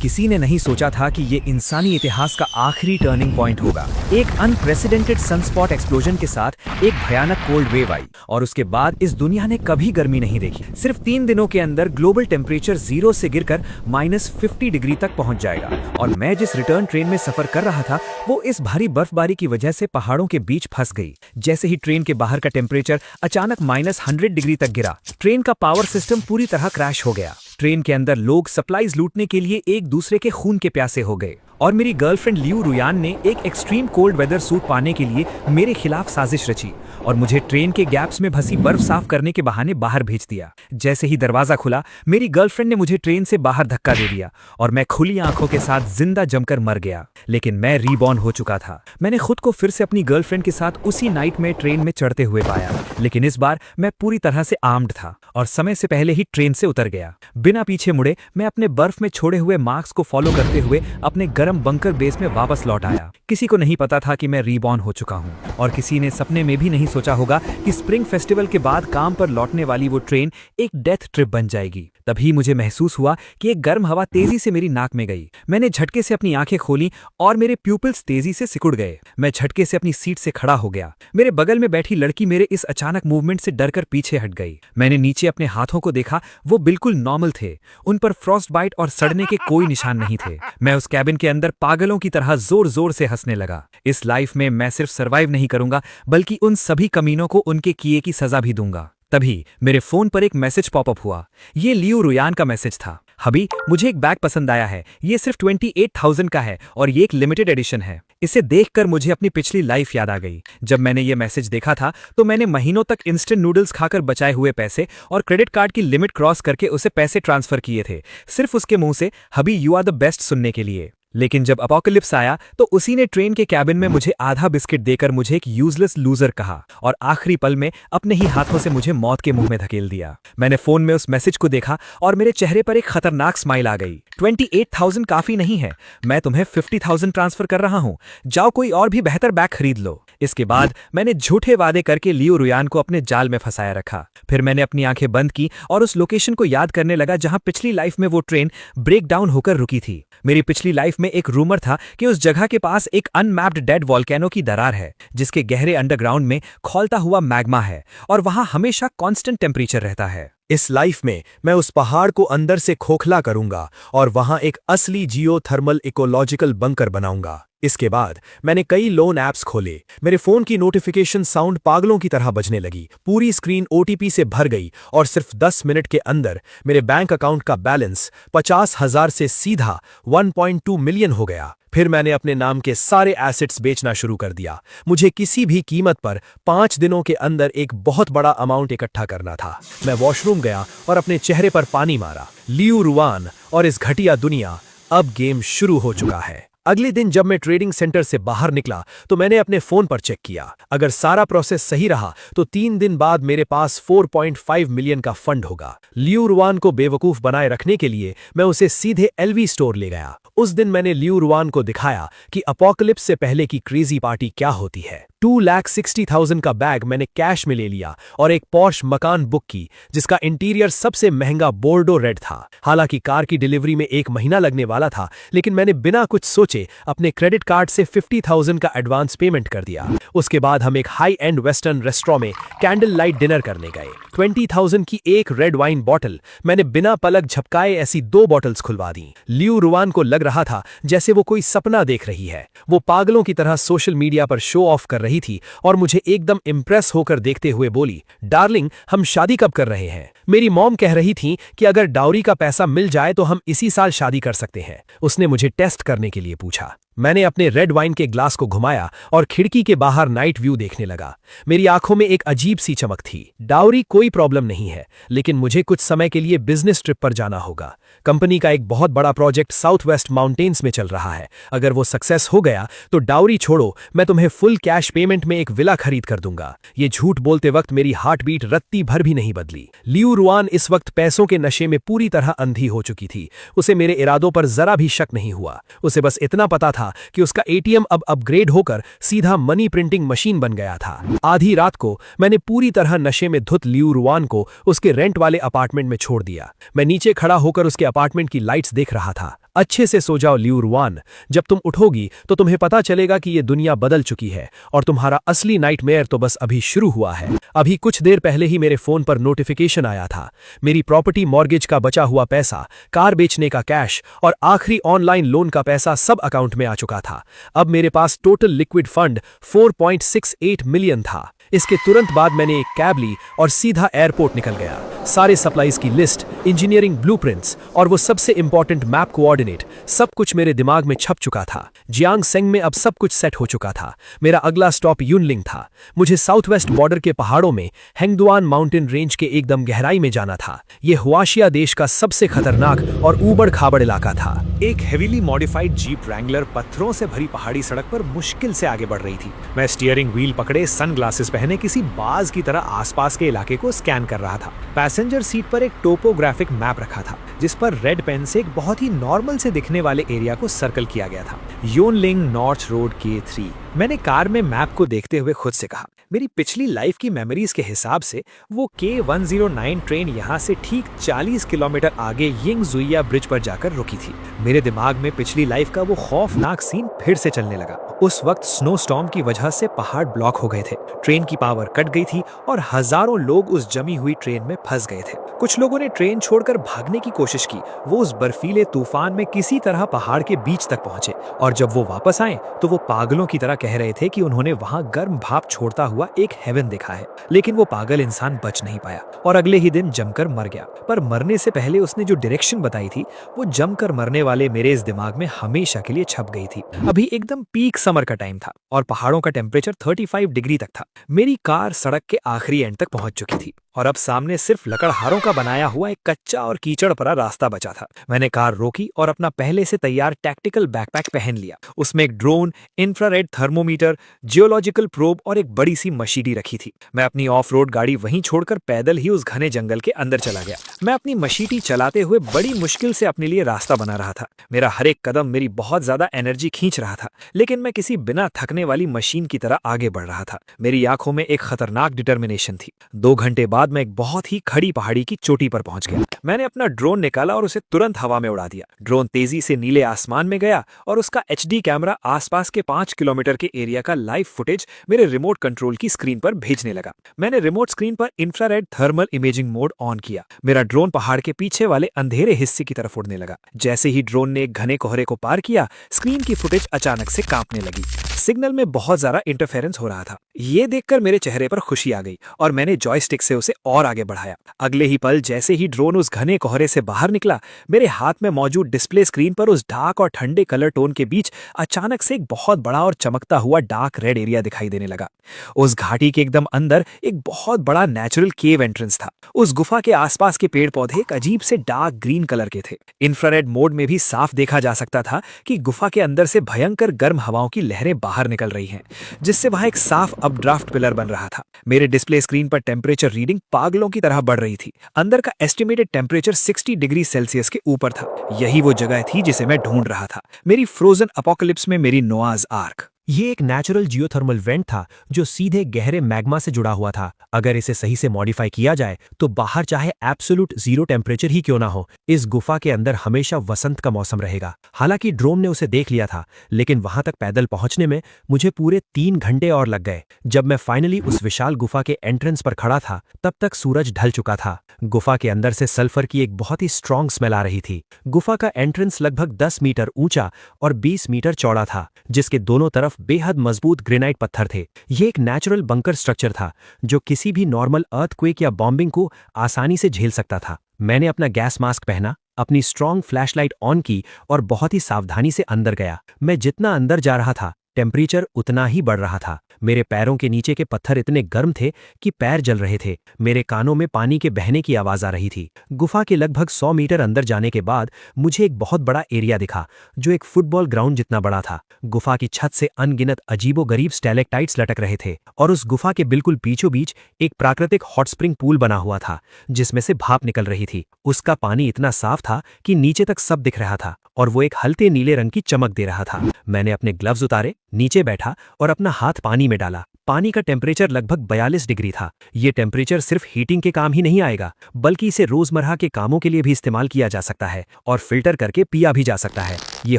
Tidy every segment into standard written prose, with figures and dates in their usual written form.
किसी ने नहीं सोचा था कि ये इंसानी इतिहास का आखिरी टर्निंग पॉइंट होगा। एक अनप्रेसिडेंटेड सनस्पॉट एक्सप्लोजन के साथ एक भयानक कोल्ड वेव आई और उसके बाद इस दुनिया ने कभी गर्मी नहीं देखी। सिर्फ 3 दिनों के अंदर ग्लोबल टेम्परेचर 0 से गिरकर -50 डिग्री तक पहुंच जाएगा। और मैं जिस रिटर्न ट्रेन में सफर कर रहा था वो इस भारी बर्फबारी की वजह से पहाड़ों के बीच फंस गई। जैसे ही ट्रेन के बाहर का टेम्परेचर अचानक -100 डिग्री तक गिरा, ट्रेन का पावर सिस्टम पूरी तरह क्रैश हो गया। ट्रेन के अंदर लोग सप्लाईज लूटने के लिए एक दूसरे के खून के प्यासे हो गए और मेरी गर्लफ्रेंड लियू रुयान ने एक एक्सट्रीम कोल्ड वेदर सूट पाने के लिए मेरे खिलाफ साजिश रची और मुझे ट्रेन के गैप्स में फंसी बर्फ साफ करने के बहाने बाहर भेज दिया। जैसे ही दरवाजा खुला, मेरी गर्लफ्रेंड ने मुझे ट्रेन से बाहर धक्का दे दिया और मैं खुली आंखों के साथ जिंदा जमकर मर गया। लेकिन मैं रीबॉर्न हो चुका था। मैंने खुद को फिर से अपनी गर्लफ्रेंड के साथ उसी नाइट में ट्रेन में चढ़ते हुए पाया, लेकिन इस बार मैं पूरी तरह से आर्म्ड था और समय से पहले ही ट्रेन से उतर गया। बिना पीछे मुड़े मैं अपने बर्फ में छोड़े हुए मार्क्स को फॉलो करते हुए अपने गर्म बंकर बेस में वापस लौट आया। किसी को नहीं पता था कि मैं रीबॉर्न हो चुका हूं और किसी ने सपने में भी नहीं सोचा होगा कि स्प्रिंग फेस्टिवल के बाद काम पर लौटने वाली वो ट्रेन एक डेथ ट्रिप बन जाएगी। तभी मुझे महसूस हुआ कि एक गर्म हवा तेजी से मेरी नाक में गई। मैंने झटके से अपनी आंखें खोली और मेरे प्यूपिल्स तेजी से सिकुड़ गए। मैं झटके से अपनी सीट से खड़ा हो गया। मेरे बगल में बैठी लड़की मेरे इस अचानक मूवमेंट से डरकर पीछे हट गई। मैंने नीचे अपने हाथों को देखा, वो बिल्कुल नॉर्मल थे। उन पर फ्रॉस्ट बाइट और सड़ने के कोई निशान नहीं थे। मैं उस कैबिन के अंदर पागलों की तरह जोर जोर से हंसने लगा। इस लाइफ में मैं सिर्फ सर्वाइव नहीं करूंगा बल्कि उन सभी कमीनों को उनके किए की सजा भी दूंगा। तभी मेरे फोन पर एक मैसेज पॉपअप हुआ। ये लियू रुयान का मैसेज था। हबी, मुझे एक बैग पसंद आया है। ये सिर्फ 28,000 का है और ये एक लिमिटेड एडिशन है। इसे देखकर मुझे अपनी पिछली लाइफ याद आ गई। जब मैंने ये मैसेज देखा था तो मैंने महीनों तक इंस्टेंट नूडल्स खाकर बचाए हुए पैसे और क्रेडिट कार्ड की लिमिट क्रॉस करके उसे पैसे ट्रांसफर किए थे, सिर्फ उसके मुंह से हबी यू आर द बेस्ट सुनने के लिए। लेकिन जब अपोकलिप्स आया तो उसी ने ट्रेन के कैबिन में मुझे आधा बिस्किट देकर मुझे एक यूजलेस लूजर कहा और आखिरी पल में अपने ही हाथों से मुझे मौत के मुंह में धकेल दिया। मैंने फोन में उस मैसेज को देखा और मेरे चेहरे पर एक खतरनाक स्माइल आ गई। 28,000 काफी नहीं है, मैं तुम्हें 50,000 ट्रांसफर कर रहा हूं। जाओ कोई और भी बेहतर बैग खरीद लो। इसके बाद मैंने झूठे वादे करके लियू रुयान को अपने जाल में फंसाया रखा। फिर मैंने अपनी आंखें बंद की और उस लोकेशन को याद करने लगा जहां पिछली लाइफ में वो ट्रेन ब्रेक डाउन होकर रुकी थी। मेरी पिछली लाइफ में एक रूमर था कि उस जगह के पास एक अनमैप्ड डेड वॉल्केनो की दरार है जिसके गहरे अंडरग्राउंड में खौलता हुआ मैग्मा है और वहां हमेशा कांस्टेंट टेम्परेचर रहता है। इस लाइफ में मैं उस पहाड़ को अंदर से खोखला करूंगा और वहां एक असली जियोथर्मल इकोलॉजिकल बंकर बनाऊंगा। इसके बाद मैंने कई लोन ऐप्स खोले। मेरे फोन की नोटिफिकेशन साउंड पागलों की तरह बजने लगी। पूरी स्क्रीन ओटीपी से भर गई और सिर्फ 10 मिनट के अंदर मेरे बैंक अकाउंट का बैलेंस 50,000 से सीधा 1.2 मिलियन हो गया। फिर मैंने अपने नाम के सारे एसेट्स बेचना शुरू कर दिया। मुझे किसी भी कीमत पर 5 दिनों के अंदर एक बहुत बड़ा अमाउंट इकट्ठा करना था। मैं वॉशरूम गया और अपने चेहरे पर पानी मारा। लियू रुयान और इस घटिया दुनिया, अब गेम शुरू हो चुका है। अगले दिन जब मैं ट्रेडिंग सेंटर से बाहर निकला तो मैंने अपने फोन पर चेक किया। अगर सारा प्रोसेस सही रहा तो 3 दिन बाद मेरे पास 4.5 मिलियन का फंड होगा। लियू रुयान को बेवकूफ बनाए रखने के लिए मैं उसे सीधे एलवी स्टोर ले गया। उस दिन मैंने लियू रुयान को दिखाया कि अपोकलिप्स से पहले की क्रेजी पार्टी क्या होती है। 2,60,000 का बैग मैंने कैश में ले लिया और एक पॉश मकान बुक की जिसका इंटीरियर सबसे महंगा बोर्डो रेड था। हालांकि कार की डिलीवरी में 1 महीना लगने वाला था, लेकिन मैंने बिना कुछ सोचे अपने क्रेडिट कार्ड से 50,000 का एडवांस पेमेंट कर दिया। उसके बाद हम एक हाई एंड वेस्टर्न रेस्टोरेंट में कैंडल लाइट डिनर करने गए। 20,000 की एक रेड वाइन बॉटल मैंने बिना पलक झपकाए ऐसी 2 बॉटल्स खुलवा दी। लियू रुयान को लग रहा था जैसे वो कोई सपना देख रही है। वो पागलों की तरह सोशल मीडिया पर शो ऑफ कर रही थी और मुझे एकदम इम्प्रेस होकर देखते हुए बोली, डार्लिंग, हम शादी कब कर रहे हैं? मेरी मॉम कह रही थी कि अगर डाउरी का पैसा मिल जाए तो हम इसी साल शादी कर सकते हैं। उसने मुझे टेस्ट करने के लिए पूछा। मैंने अपने रेड वाइन के ग्लास को घुमाया और खिड़की के बाहर नाइट व्यू देखने लगा। मेरी आंखों में एक अजीब सी चमक थी। डाउरी कोई प्रॉब्लम नहीं है, लेकिन मुझे कुछ समय के लिए बिजनेस ट्रिप पर जाना होगा। कंपनी का एक बहुत बड़ा प्रोजेक्ट साउथ वेस्ट माउंटेन्स में चल रहा है। अगर वो सक्सेस हो गया तो डाउरी छोड़ो, मैं तुम्हें फुल कैश पेमेंट में एक विला खरीद कर दूंगा। ये झूठ बोलते वक्त मेरी हार्ट बीट रत्ती भर भी नहीं बदली। लियू रुयान इस वक्त पैसों के नशे में पूरी तरह अंधी हो चुकी थी। उसे मेरे इरादों पर जरा भी शक नहीं हुआ। उसे बस इतना पता था कि उसका एटीएम अब अपग्रेड होकर सीधा मनी प्रिंटिंग मशीन बन गया था। आधी रात को मैंने पूरी तरह नशे में धुत लियू रुयान को उसके रेंट वाले अपार्टमेंट में छोड़ दिया। मैं नीचे खड़ा होकर उसके अपार्टमेंट की लाइट्स देख रहा था। अच्छे से सो जाओ ल्यूरवान। जब तुम उठोगी तो तुम्हें पता चलेगा कि ये दुनिया बदल चुकी है और तुम्हारा असली नाइटमेयर तो बस अभी शुरू हुआ है। अभी कुछ देर पहले ही मेरे फोन पर नोटिफिकेशन आया था। मेरी प्रॉपर्टी मॉर्गेज का बचा हुआ पैसा, कार बेचने का कैश और आखिरी ऑनलाइन लोन का पैसा सब अकाउंट में आ चुका था। अब मेरे पास टोटल लिक्विड फंड 4.68 मिलियन था। इसके तुरंत बाद मैंने एक कैब ली और सीधा एयरपोर्ट निकल गया। सारे सप्लाईज की लिस्ट, इंजीनियरिंग ब्लूप्रिंट्स और वो सबसे इंपॉर्टेंट मैप कोऑर्डिनेट, सब कुछ मेरे दिमाग में छप चुका था। जियांगसेंग में अब सब कुछ सेट हो चुका था। मेरा अगला स्टॉप यूनलिंग था। मुझे साउथ वेस्ट बॉर्डर के पहाड़ों में हेंगदुआन माउंटेन रेंज के एकदम गहराई में जाना था। ये हुआशिया देश का सबसे खतरनाक और ऊबड़ खाबड़ इलाका था। एक हेवीली मॉडिफाइड जीप रैंगलर पत्थरों से भरी पहाड़ी सड़क पर मुश्किल से आगे बढ़ रही थी। मैं स्टीयरिंग व्हील पकड़े सनग्लासेस पहने किसी बाज की तरह आसपास के इलाके को स्कैन कर रहा था। पैसेंजर सीट पर एक टोपोग्राफिक मैप रखा था जिस पर रेड पेन से एक बहुत ही नॉर्मल से दिखने वाले एरिया को सर्कल किया गया था। योनलिंग नॉर्थ रोड K3। मैंने कार में मैप को देखते हुए खुद से कहा, मेरी पिछली लाइफ की मेमोरीज के हिसाब से वो K109 ट्रेन यहाँ से ठीक 40 किलोमीटर आगे यिंगजुइया ब्रिज पर जाकर रुकी थी। मेरे दिमाग में पिछली लाइफ का वो खौफनाक सीन फिर से चलने लगा। उस वक्त स्नो स्टॉर्म की वजह से पहाड़ ब्लॉक हो गए थे, ट्रेन की पावर कट गई थी और हजारों लोग उस जमी हुई ट्रेन में फंस गए थे। कुछ लोगों ने ट्रेन छोड़कर भागने की कोशिश की। वो उस बर्फीले तूफान में किसी तरह पहाड़ के बीच तक पहुंचे और जब वो वापस आए तो वो पागलों की तरह कह रहे थे कि उन्होंने वहां गर्म भाप छोड़ता हुआ एक हेवन देखा है। लेकिन वो पागल इंसान बच नहीं पाया और अगले ही दिन जमकर मर गया। पर मरने से पहले उसने जो डायरेक्शन बताई थी वो जमकर मरने वाले मेरे इस दिमाग में हमेशा के लिए छप गई थी। अभी एकदम पीक समर का टाइम था और पहाड़ों का टेम्परेचर 35 डिग्री तक था। मेरी कार सड़क के आखिरी एंड तक पहुंच चुकी थी और अब सामने सिर्फ लकड़हारों का बनाया हुआ एक कच्चा और कीचड़ भरा रास्ता बचा था। मैंने कार रोकी और अपना पहले से तैयार टैक्टिकल बैकपैक पहन लिया। उसमें एक drone, infrared thermometer, geological probe और एक बड़ी सी मशीटी रखी थी। मैं अपनी ऑफ रोड गाड़ी वहीं छोड़कर पैदल ही उस घने जंगल के अंदर चला गया। मैं अपनी मशीटी चलाते हुए बड़ी मुश्किल से अपने लिए रास्ता बना रहा था। मेरा हर एक कदम मेरी बहुत ज्यादा एनर्जी खींच रहा था, लेकिन मैं किसी बिना थकने वाली मशीन की तरह आगे बढ़ रहा था। मेरी आंखों में एक खतरनाक डिटर्मिनेशन थी। 2 घंटे बाद मैं एक बहुत ही खड़ी पहाड़ी की चोटी पर पहुंच गया। मैंने अपना ड्रोन निकाला और उसे तुरंत हवा में उड़ा दिया। ड्रोन तेजी से नीले आसमान में गया और उसका HD कैमरा आसपास के 5 किलोमीटर के एरिया का लाइव फुटेज मेरे रिमोट कंट्रोल की स्क्रीन पर भेजने लगा। मैंने रिमोट स्क्रीन पर infrared thermal imaging mode on किया। मेरा ड्रोन पहाड़ के पीछे वाले अंधेरे हिस्से की तरफ उड़ने लगा। जैसे ही ड्रोन ने एक घने कोहरे को पार किया, स्क्रीन की फुटेज अचानक से कांपने लगी। सिग्नल में बहुत ज्यादा इंटरफेरेंस हो रहा था। ये देखकर मेरे चेहरे पर खुशी आ गई और मैंने जॉयस्टिक से उसे और आगे बढ़ाया। अगले ही पल जैसे ही ड्रोन उस घने कोहरे से बाहर निकला, मेरे हाथ में मौजूद डिस्प्ले स्क्रीन पर उस डार्क और ठंडे कलर टोन के बीच अचानक से एक बहुत बड़ा और चमकता हुआ डार्क रेड एरिया दिखाई देने लगा। उस घाटी के एकदम अंदर एक बहुत बड़ा नेचुरल केव एंट्रेंस था। उस गुफा के आसपास के पेड़ पौधे एक अजीब से डार्क ग्रीन कलर के थे। इंफ्रारेड मोड में भी साफ देखा जा सकता था कि गुफा के अंदर से भयंकर गर्म हवाओं की लहरें बाहर निकल रही हैं, जिससे वहां एक साफ अपड्राफ्ट पिलर बन रहा था। मेरे डिस्प्ले स्क्रीन पर टेम्परेचर रीडिंग पागलों की तरह बढ़ रही थी। अंदर का एस्टिमेटेड टेम्परेचर 60 डिग्री सेल्सियस के ऊपर था। यही वो जगह थी जिसे मैं ढूंढ रहा था, मेरी फ्रोजन अपोकलिप्स में मेरी नोआज आर्क। ये एक नेचुरल जियोथर्मल वेंट था जो सीधे गहरे मैग्मा से जुड़ा हुआ था। अगर इसे सही से मॉडिफाई किया जाए तो बाहर चाहे एब्सोल्यूट जीरो टेम्परेचर ही क्यों ना हो, इस गुफा के अंदर हमेशा वसंत का मौसम रहेगा। हालांकि ड्रोन ने उसे देख लिया था, लेकिन वहां तक पैदल पहुंचने में मुझे पूरे 3 घंटे और लग गए। जब मैं फाइनली उस विशाल गुफा के एंट्रेंस पर खड़ा था, तब तक सूरज ढल चुका था। गुफा के अंदर से सल्फर की एक बहुत ही स्ट्रांग स्मेल आ रही थी। गुफा का एंट्रेंस लगभग 10 मीटर ऊंचा और 20 मीटर चौड़ा था, जिसके दोनों तरफ बेहद मजबूत ग्रेनाइट पत्थर थे। यह एक नेचुरल बंकर स्ट्रक्चर था जो किसी भी नॉर्मल अर्थक्वेक या बॉम्बिंग को आसानी से झेल सकता था। मैंने अपना गैस मास्क पहना, अपनी स्ट्रॉन्ग फ्लैशलाइट ऑन की और बहुत ही सावधानी से अंदर गया। मैं जितना अंदर जा रहा था, टेम्परेचर उतना ही बढ़ रहा था। मेरे पैरों के नीचे के पत्थर इतने गर्म थे कि पैर जल रहे थे। मेरे कानों में पानी के बहने की आवाज आ रही थी। गुफा के लगभग 100 मीटर अंदर जाने के बाद मुझे एक बहुत बड़ा एरिया दिखा जो एक फुटबॉल ग्राउंड जितना बड़ा था। गुफा की छत से अनगिनत अजीबोगरीब स्टैलेक्टाइट्स लटक रहे थे और उस गुफा के बिल्कुल बीचों बीच एक प्राकृतिक हॉट स्प्रिंग पूल बना हुआ था जिसमें से भाप निकल रही थी। उसका पानी इतना साफ था कि नीचे तक सब दिख रहा था और वो एक हल्के नीले रंग की चमक दे रहा था। मैंने अपने ग्लव्स उतारे, नीचे बैठा और अपना हाथ पानी में डाला। पानी का टेम्परेचर लगभग 42 डिग्री था। ये टेम्परेचर सिर्फ हीटिंग के काम ही नहीं आएगा, बल्कि इसे रोजमर्रा के कामों के लिए भी इस्तेमाल किया जा सकता है और फिल्टर करके पिया भी जा सकता है। ये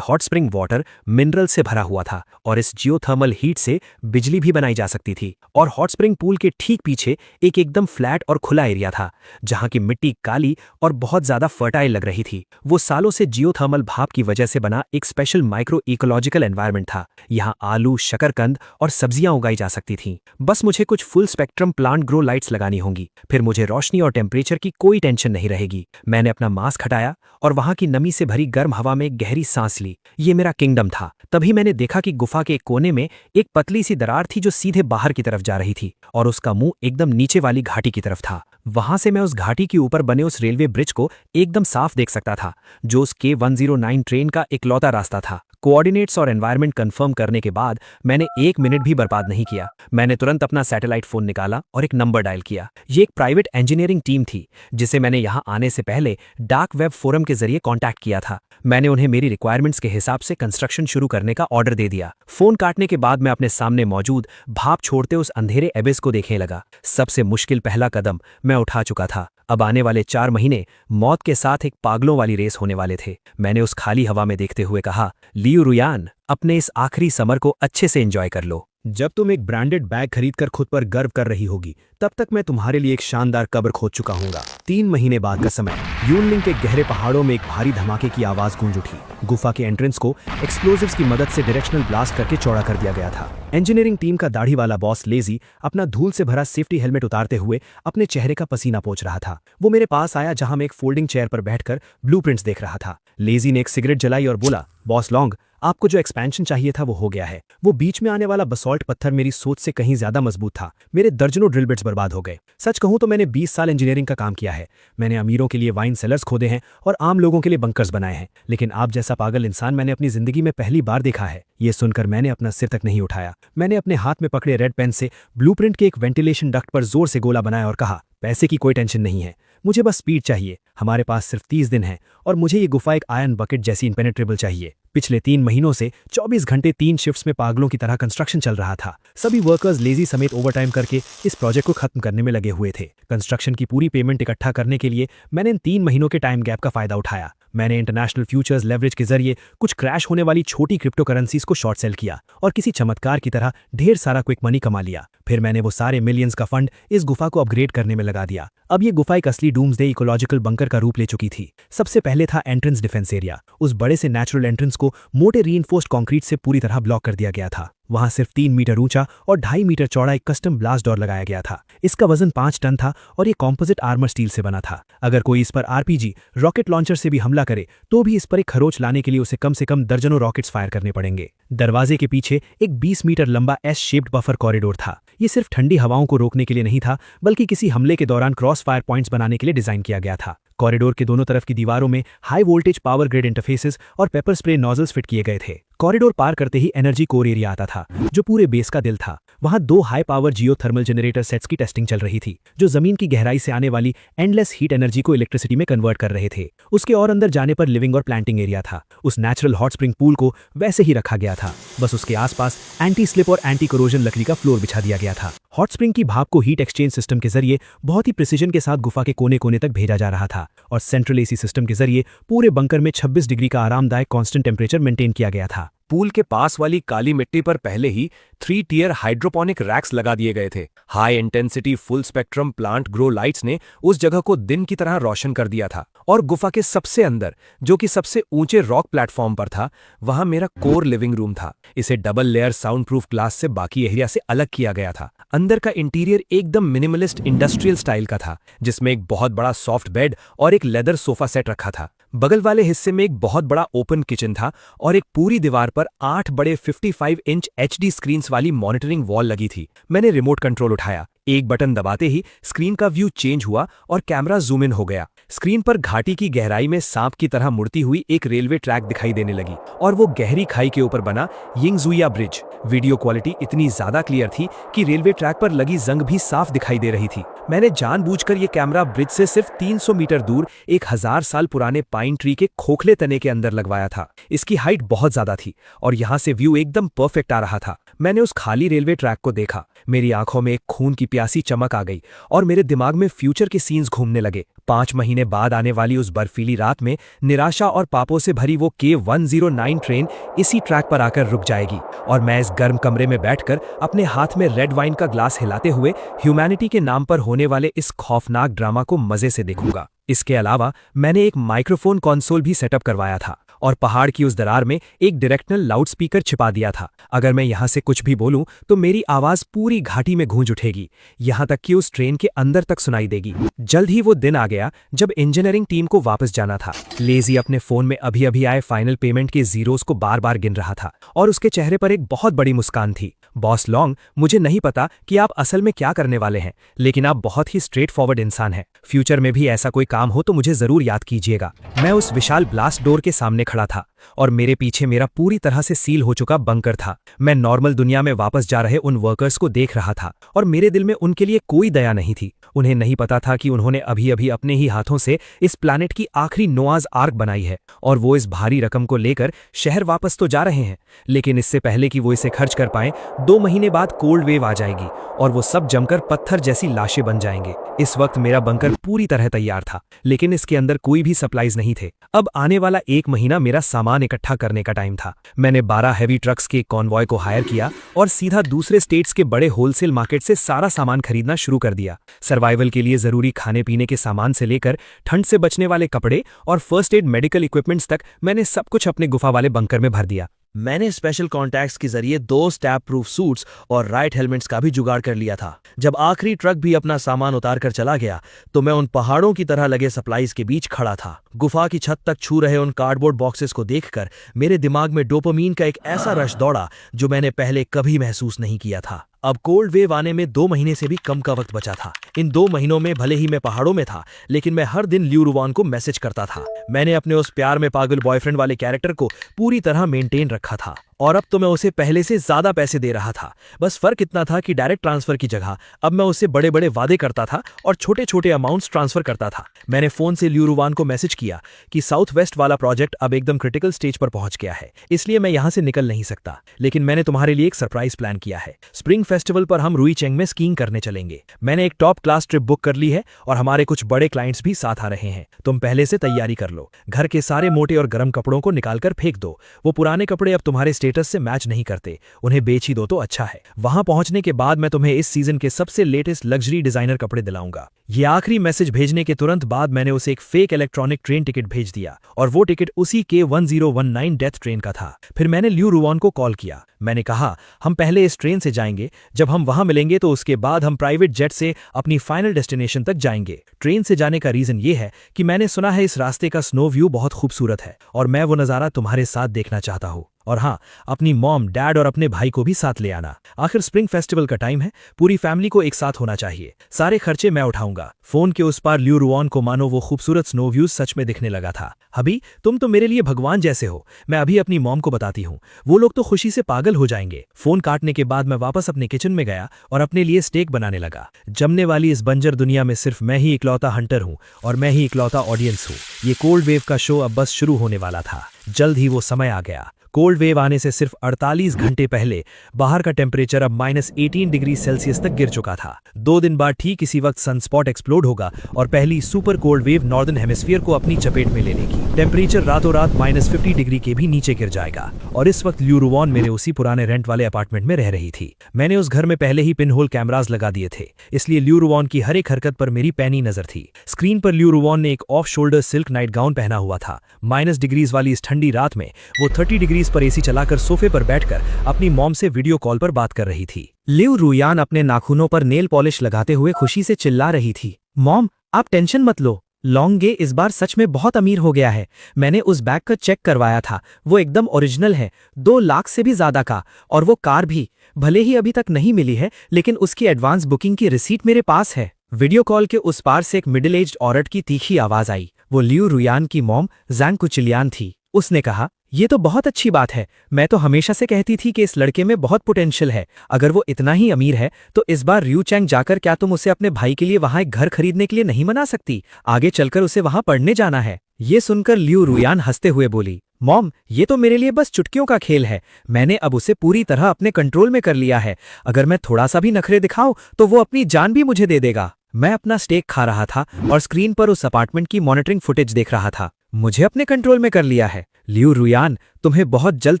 हॉट स्प्रिंग वाटर मिनरल से भरा हुआ था और इस जियोथर्मल हीट से बिजली भी बनाई जा सकती थी। और हॉट स्प्रिंग पूल के ठीक पीछे एक एकदम फ्लैट और खुला एरिया था, जहां की मिट्टी काली और बहुत ज्यादा फर्टाइल लग रही थी। वो सालों से जियोथर्मल भाप की वजह से बना एक स्पेशल माइक्रो इकोलॉजिकल एनवायरनमेंट था। यहाँ आलू, शकरकंद और सब्जियां उगाई जा सकती थीं। बस मुझे कुछ full spectrum plant grow lights लगानी होंगी, फिर मुझे रोशनी और टेम्परेचर की कोई टेंशन नहीं रहेगी। मैंने अपना मास्क हटाया और वहां की नमी से भरी गर्म हवा में गहरी सांस ली। ये मेरा किंगडम था। तभी मैंने देखा कि गुफा के एक कोने में एक पतली सी दरार थी जो सीधे बाहर की तरफ जा रही थी और उसका मुंह एकदम नीचे वाली घाटी की तरफ था। वहां से मैं उस घाटी के ऊपर बने उस रेलवे ब्रिज को एकदम साफ देख सकता था, जो उस K109 ट्रेन का इकलौता रास्ता था। कोऑर्डिनेट्स और एनवायरनमेंट कंफर्म करने के बाद मैंने 1 मिनट भी बर्बाद नहीं किया। मैंने तुरंत अपना सैटेलाइट फोन निकाला और एक नंबर डायल किया। ये एक प्राइवेट इंजीनियरिंग टीम थी जिसे मैंने यहां आने से पहले डार्क वेब फोरम के जरिए कांटेक्ट किया था। मैंने उन्हें मेरी रिक्वायरमेंट्स के हिसाब से कंस्ट्रक्शन शुरू करने का ऑर्डर दे दिया। फोन काटने के बाद मैं अपने सामने मौजूद भाप छोड़ते उस अंधेरे एबिस को देखने लगा। सबसे मुश्किल पहला कदम मैं उठा चुका था। अब आने वाले 4 महीने मौत के साथ एक पागलों वाली रेस होने वाले थे। मैंने उस खाली हवा में देखते हुए कहा, लियू रुयान, अपने इस आखिरी समर को अच्छे से एंजॉय कर लो। जब तुम एक ब्रांडेड बैग खरीदकर खुद पर गर्व कर रही होगी, तब तक मैं तुम्हारे लिए एक शानदार कब्र खोद चुका हूँगा। 3 महीने बाद का समय। यूनलिंग के गहरे पहाड़ों में एक भारी धमाके की आवाज गूंज उठी। गुफा के एंट्रेंस को एक्सप्लोजिव्स की मदद से डायरेक्शनल ब्लास्ट करके चौड़ा कर दिया गया था। इंजीनियरिंग टीम का दाढ़ी वाला बॉस लेजी अपना धूल से भरा सेफ्टी हेलमेट उतारते हुए अपने चेहरे का पसीना पोंछ रहा था। वो मेरे पास आया जहां मैं एक फोल्डिंग चेयर पर बैठकर ब्लूप्रिंट्स देख रहा था। लेजी ने एक सिगरेट जलाई और बोला, बॉस लॉन्ग, आपको जो एक्सपेंशन चाहिए था वो हो गया है। वो बीच में आने वाला बसॉल्ट पत्थर मेरी सोच से कहीं ज्यादा मजबूत था। मेरे दर्जनों ड्रिल बिट्स बर्बाद हो गए। सच कहूं तो मैंने 20 साल इंजीनियरिंग का काम किया है। मैंने अमीरों के लिए वाइन सेलर्स खोदे हैं और आम लोगों के लिए बंकर्स बनाए हैं, लेकिन आप जैसा पागल इंसान मैंने अपनी जिंदगी में पहली बार देखा है। ये सुनकर मैंने अपना सिर तक नहीं उठाया। मैंने अपने हाथ में पकड़े रेड पेन से ब्लूप्रिंट के एक वेंटिलेशन डक्ट पर जोर से गोला बनाया और कहा, पैसे की कोई टेंशन नहीं है, मुझे बस स्पीड चाहिए। हमारे पास सिर्फ 30 दिन हैं और मुझे ये गुफा एक आयरन बकेट जैसी इम्पेनेट्रेबल चाहिए। पिछले 3 महीनों से 24 घंटे 3 शिफ्ट्स में पागलों की तरह कंस्ट्रक्शन चल रहा था। सभी वर्कर्स लेजी समेत ओवरटाइम करके इस प्रोजेक्ट को खत्म करने में लगे हुए थे। कंस्ट्रक्शन की पूरी पेमेंट इकट्ठा करने के लिए मैंने इन 3 महीनों के टाइम गैप का फायदा उठाया। मैंने इंटरनेशनल फ्यूचर्स लेवरेज के जरिए कुछ क्रैश होने वाली छोटी क्रिप्टो करेंसीज को शॉर्ट सेल किया और किसी चमत्कार की तरह ढेर सारा क्विक मनी कमा लिया। फिर मैंने वो सारे मिलियंस का फंड इस गुफा को अपग्रेड करने में लगा दिया। अब ये गुफा एक असली डूम्सडे इकोलॉजिकल बंकर का रूप ले चुकी थी। सबसे पहले था एंट्रेंस डिफेंस एरिया। उस बड़े से नेचुरल एंट्रेंस को मोटे रीइंफोर्स्ड कंक्रीट से पूरी तरह ब्लॉक कर दिया गया था। वहां सिर्फ 3 मीटर ऊंचा और 2.5 मीटर चौड़ा एक कस्टम ब्लास्ट डोर लगाया गया था। इसका वजन 5 टन था और ये कॉम्पोजिट आर्मर स्टील से बना था। अगर कोई इस पर आरपीजी रॉकेट लॉन्चर से भी हमला करे तो भी इस पर एक खरोच लाने के लिए उसे कम से कम दर्जनों रॉकेट्स फायर करने पड़ेंगे। दरवाजे के पीछे एक 20 मीटर लंबा एस शेप्ड बफर कॉरिडोर था। ये सिर्फ ठंडी हवाओं को रोकने के लिए नहीं था, बल्कि किसी हमले के दौरान क्रॉस फायर पॉइंट्स बनाने के लिए डिजाइन किया गया था। कॉरिडोर के दोनों तरफ की दीवारों में high voltage power grid interfaces और पेपर स्प्रे नोजल्स फिट किए गए थे। कॉरिडोर पार करते ही एनर्जी कोर एरिया आता था, जो पूरे बेस का दिल था। वहां 2 high power geothermal generator sets की टेस्टिंग चल रही थी, जो जमीन की गहराई से आने वाली एंडलेस हीट एनर्जी को इलेक्ट्रिसिटी में कन्वर्ट कर रहे थे। उसके और अंदर जाने पर लिविंग और प्लांटिंग एरिया था। उस नेचुरल हॉट स्प्रिंग पूल को वैसे ही रखा गया था, बस उसके आसपास एंटी स्लिप और एंटी कोरोजन लकड़ी का फ्लोर बिछा दिया गया था। हॉट स्प्रिंग की भाप को हीट एक्सचेंज सिस्टम के जरिए बहुत ही प्रिसीजन के साथ गुफा के कोने कोने तक भेजा जा रहा था और सेंट्रल एसी सिस्टम के जरिए पूरे बंकर में 26 डिग्री का आरामदायक कांस्टेंट टेम्परेचर मेंटेन किया गया था। पूल के पास वाली काली मिट्टी पर पहले ही 3 टियर हाइड्रोपोनिक रैक्स लगा दिए गए थे। High intensity full spectrum plant grow lights ने उस जगह को दिन की तरह रोशन कर दिया था। और गुफा के सबसे अंदर, जो कि सबसे ऊंचे रॉक प्लेटफॉर्म पर था, वहां मेरा कोर लिविंग रूम था। इसे double layer sound proof glass से बाकी एरिया से अलग किया गया था। अंदर का इंटीरियर एकदम मिनिमलिस्ट इंडस्ट्रियल स्टाइल का था, जिसमें एक बहुत बड़ा सॉफ्ट बेड और एक लेदर सोफा सेट रखा था। बगल वाले हिस्से में एक बहुत बड़ा ओपन किचन था और एक पूरी दीवार पर 8 बड़े 55 इंच HD स्क्रीन्स वाली मॉनिटरिंग वॉल लगी थी। मैंने रिमोट कंट्रोल उठाया। एक बटन दबाते ही स्क्रीन का व्यू चेंज हुआ और कैमरा जूम इन हो गया। स्क्रीन पर घाटी की गहराई में सांप की तरह मुड़ती हुई एक रेलवे ट्रैक दिखाई देने लगी और वो गहरी खाई के ऊपर बना यिंगजुया ब्रिज। वीडियो क्वालिटी इतनी ज्यादा क्लियर थी कि रेलवे ट्रैक पर लगी जंग भी साफ दिखाई दे रही थी। मैंने जानबूझकर ये कैमरा ब्रिज से सिर्फ 300 मीटर दूर एक 1000 साल पुराने पाइन ट्री के खोखले तने के अंदर लगवाया था। इसकी हाइट बहुत ज्यादा थी और यहाँ से व्यू एकदम परफेक्ट आ रहा था। मैंने उस खाली रेलवे ट्रैक को देखा, मेरी आंखों में एक खून की प्यासी चमक आ गई और मेरे दिमाग में फ्यूचर के सीन्स घूमने लगे। 5 महीने बाद आने वाली उस बर्फीली रात में निराशा और पापों से भरी वो K109 ट्रेन इसी ट्रैक पर आकर रुक जाएगी और मैं इस गर्म कमरे में बैठकर अपने हाथ में रेड वाइन का ग्लास हिलाते हुए ह्यूमैनिटी के नाम पर होने वाले इस खौफनाक ड्रामा को मजे से देखूंगा। इसके अलावा मैंने एक माइक्रोफोन कंसोल भी सेटअप करवाया था और पहाड़ की उस दरार में एक डायरेक्शनल लाउडस्पीकर छिपा दिया था। अगर मैं यहाँ से कुछ भी बोलूं तो मेरी आवाज पूरी घाटी में गूंज उठेगी, यहाँ तक कि उस ट्रेन के अंदर तक सुनाई देगी। जल्द ही वो दिन आ गया जब इंजीनियरिंग टीम को वापस जाना था। लेजी अपने फोन में अभी अभी आए फाइनल पेमेंट के जीरोस को बार बार गिन रहा था और उसके चेहरे पर एक बहुत बड़ी मुस्कान थी। बॉस लॉन्ग, मुझे नहीं पता कि आप असल में क्या करने वाले हैं, लेकिन आप बहुत ही स्ट्रेट फॉरवर्ड इंसान हैं। फ्यूचर में भी ऐसा कोई काम हो तो मुझे जरूर याद कीजिएगा। मैं उस विशाल ब्लास्ट डोर के सामने खड़ा था और मेरे पीछे मेरा पूरी तरह से सील हो चुका बंकर था। मैं नॉर्मल दुनिया में वापस जा रहे उन वर्कर्स को देख रहा था और मेरे दिल में उनके लिए कोई दया नहीं थी। उन्हें नहीं पता था कि उन्होंने अभी अभी अपने ही हाथों से इस प्लैनेट की आखिरी नोआज आर्क बनाई है और वो इस भारी रकम को लेकर शहर वापस तो जा रहे हैं, लेकिन इससे पहले कि वो इसे खर्च कर पाएं 2 महीने बाद कोल्ड वेव आ जाएगी और वो सब जमकर पत्थर जैसी लाशें बन जाएंगे। इस वक्त मेरा बंकर पूरी तरह तैयार था, लेकिन इसके अंदर कोई भी सप्लाईज नहीं थे। अब आने वाला 1 महीना मेरा सामान इकट्ठा करने का टाइम था। मैंने 12 हैवी ट्रक्स के कॉन्वॉय को हायर किया और सीधा दूसरे स्टेट्स के बड़े होलसेल मार्केट से सारा सामान खरीदना शुरू कर दिया। सर्वाइवल के लिए जरूरी खाने पीने के सामान से लेकर ठंड से बचने वाले कपड़े और फर्स्ट एड मेडिकल इक्विपमेंट्स तक मैंने सब कुछ अपने गुफा वाले बंकर में भर दिया। मैंने स्पेशल कॉन्टैक्ट्स के जरिए 2 स्टैप प्रूफ सूट्स और राइट हेलमेट्स का भी जुगाड़ कर लिया था। जब आखिरी ट्रक भी अपना सामान उतार कर चला गया तो मैं उन पहाड़ों की तरह लगे सप्लाईज के बीच खड़ा था। गुफा की छत तक छू रहे उन कार्डबोर्ड बॉक्सेस को देखकर मेरे दिमाग में डोपामीन का एक ऐसा रश दौड़ा जो मैंने पहले कभी महसूस नहीं किया था। अब कोल्ड वेव आने में 2 महीने से भी कम का वक्त बचा था। इन 2 महीनों में भले ही मैं पहाड़ों में था, लेकिन मैं हर दिन ल्यू रुवान को मैसेज करता था। मैंने अपने उस प्यार में पागल बॉयफ्रेंड वाले कैरेक्टर को पूरी तरह मेंटेन रखा था और अब तो मैं उसे पहले से ज्यादा पैसे दे रहा था। बस फर्क इतना था कि डायरेक्ट ट्रांसफर की जगह अब मैं उससे बड़े बड़े वादे करता था और छोटे छोटे अमाउंट्स ट्रांसफर करता था। मैंने फोन से ल्यू रुवान को मैसेज किया कि साउथ वेस्ट वाला प्रोजेक्ट अब एकदम क्रिटिकल स्टेज पर पहुंच गया है, इसलिए मैं यहां से निकल नहीं सकता, लेकिन मैंने तुम्हारे लिए एक सरप्राइज प्लान किया है। स्प्रिंग फेस्टिवल पर हम रुईचेंग में स्कीइंग करने चलेंगे। मैंने एक टॉप क्लास ट्रिप बुक कर ली है और हमारे कुछ बड़े क्लाइंट्स भी साथ आ रहे हैं। तुम पहले से तैयारी कर लो। घर के सारे मोटे और गर्म कपड़ों को निकालकर फेंक दो। वो पुराने कपड़े अब तुम्हारे स्टेटस से मैच नहीं करते, उन्हें बेच ही दो तो अच्छा है। वहां पहुंचने के बाद मैं तुम्हें इस सीजन के सबसे लेटेस्ट लग्जरी डिजाइनर कपड़े दिलाऊंगा। ये आखिरी मैसेज भेजने के तुरंत बाद मैंने उसे एक फेक इलेक्ट्रॉनिक ट्रेन टिकट भेज दिया और वो टिकट उसी K1019 डेथ ट्रेन का था। फिर मैंने ल्यू रुवान को कॉल किया। मैंने कहा हम पहले इस ट्रेन से जाएंगे, जब हम वहां मिलेंगे तो उसके बाद हम प्राइवेट जेट से अपनी फाइनल डेस्टिनेशन तक जाएंगे। ट्रेन से जाने का रीजन ये है कि मैंने सुना है इस रास्ते का स्नो व्यू बहुत खूबसूरत है और मैं वो नज़ारा तुम्हारे साथ देखना चाहता हूँ। और हाँ, अपनी मॉम, डैड और अपने भाई को भी साथ ले आना। आखिर स्प्रिंग फेस्टिवल का टाइम है, पूरी फैमिली को एक साथ होना चाहिए। सारे खर्चे मैं उठाऊंगा। फोन के उस पार ल्यू रुवान को मानो वो खूबसूरत स्नो व्यूज सच में दिखने लगा था। हबी, तुम तो मेरे लिए भगवान जैसे हो। मैं अभी अपनी मॉम को बताती हूँ, वो लोग तो खुशी से पागल हो जाएंगे। फोन काटने के बाद मैं वापस अपने किचन में गया और अपने लिए स्टेक बनाने लगा। जमने वाली इस बंजर दुनिया में सिर्फ मैं ही इकलौता हंटर हूँ और मैं ही इकलौता ऑडियंस हूँ। ये कोल्ड वेव का शो अब बस शुरू होने वाला था। जल्द ही वो समय आ गया। कोल्ड वेव आने से सिर्फ 48 घंटे पहले बाहर का टेम्परेचर अब -18 डिग्री सेल्सियस तक गिर चुका था। 2 दिन बाद ठीक इसी वक्त सनस्पॉट एक्सप्लोड होगा और पहली super cold wave northern hemisphere को अपनी चपेट में ले लेगी। टेम्परेचर रातों रात -50 डिग्री के भी नीचे गिर जाएगा और इस वक्त ल्यू रुवान मेरे उसी पुराने रेंट वाले अपार्टमेंट में रह रही थी। मैंने उस घर में पहले ही पिनहोल कैमरास लगा दिए थे, इसलिए ल्यू रुवान की हर एक हरकत पर मेरी पैनी नजर थी। स्क्रीन पर ल्यू रुवान ने एक off shoulder silk night gown पहना हुआ था। -डिग्रीज वाली इस ठंडी रात में वो 30 डिग्रीज पर एसी चलाकर सोफे पर बैठकर अपनी मॉम से वीडियो कॉल पर बात कर रही थी। ल्यू रुयान अपने नाखूनों पर नेल पॉलिश लगाते हुए खुशी से चिल्ला रही थी, मॉम आप टेंशन मत लो, लॉन्गे इस बार सच में बहुत अमीर हो गया है। मैंने उस बैग का चेक करवाया था, वो एकदम ओरिजिनल है, 2 लाख से भी ज्यादा का। और वो कार भी, भले ही अभी तक नहीं मिली है, लेकिन उसकी एडवांस बुकिंग की रिसीट मेरे पास है। वीडियो कॉल के उस पार से एक मिडिल एज्ड औरत की तीखी आवाज आई। वो लियू रुयान की मॉम जैंग कुचिलियान थी। उसने कहा, ये तो बहुत अच्छी बात है। मैं तो हमेशा से कहती थी कि इस लड़के में बहुत पोटेंशियल है। अगर वो इतना ही अमीर है तो इस बार रियू चैंग जाकर क्या तुम उसे अपने भाई के लिए वहां एक घर खरीदने के लिए नहीं मना सकती? आगे चलकर उसे वहां पढ़ने जाना है। ये सुनकर लियू रुयान हंसते हुए बोली, मॉम, ये तो मेरे लिए बस चुटकियों का खेल है। मैंने अब उसे पूरी तरह अपने कंट्रोल में कर लिया है। अगर मैं थोड़ा सा भी नखरे दिखाऊं तो वो अपनी जान भी मुझे दे देगा। मैं अपना स्टेक खा रहा था और स्क्रीन पर उस अपार्टमेंट की मॉनिटरिंग फुटेज देख रहा था। मुझे अपने कंट्रोल में कर लिया है। लियू रुयान, तुम्हें बहुत जल्द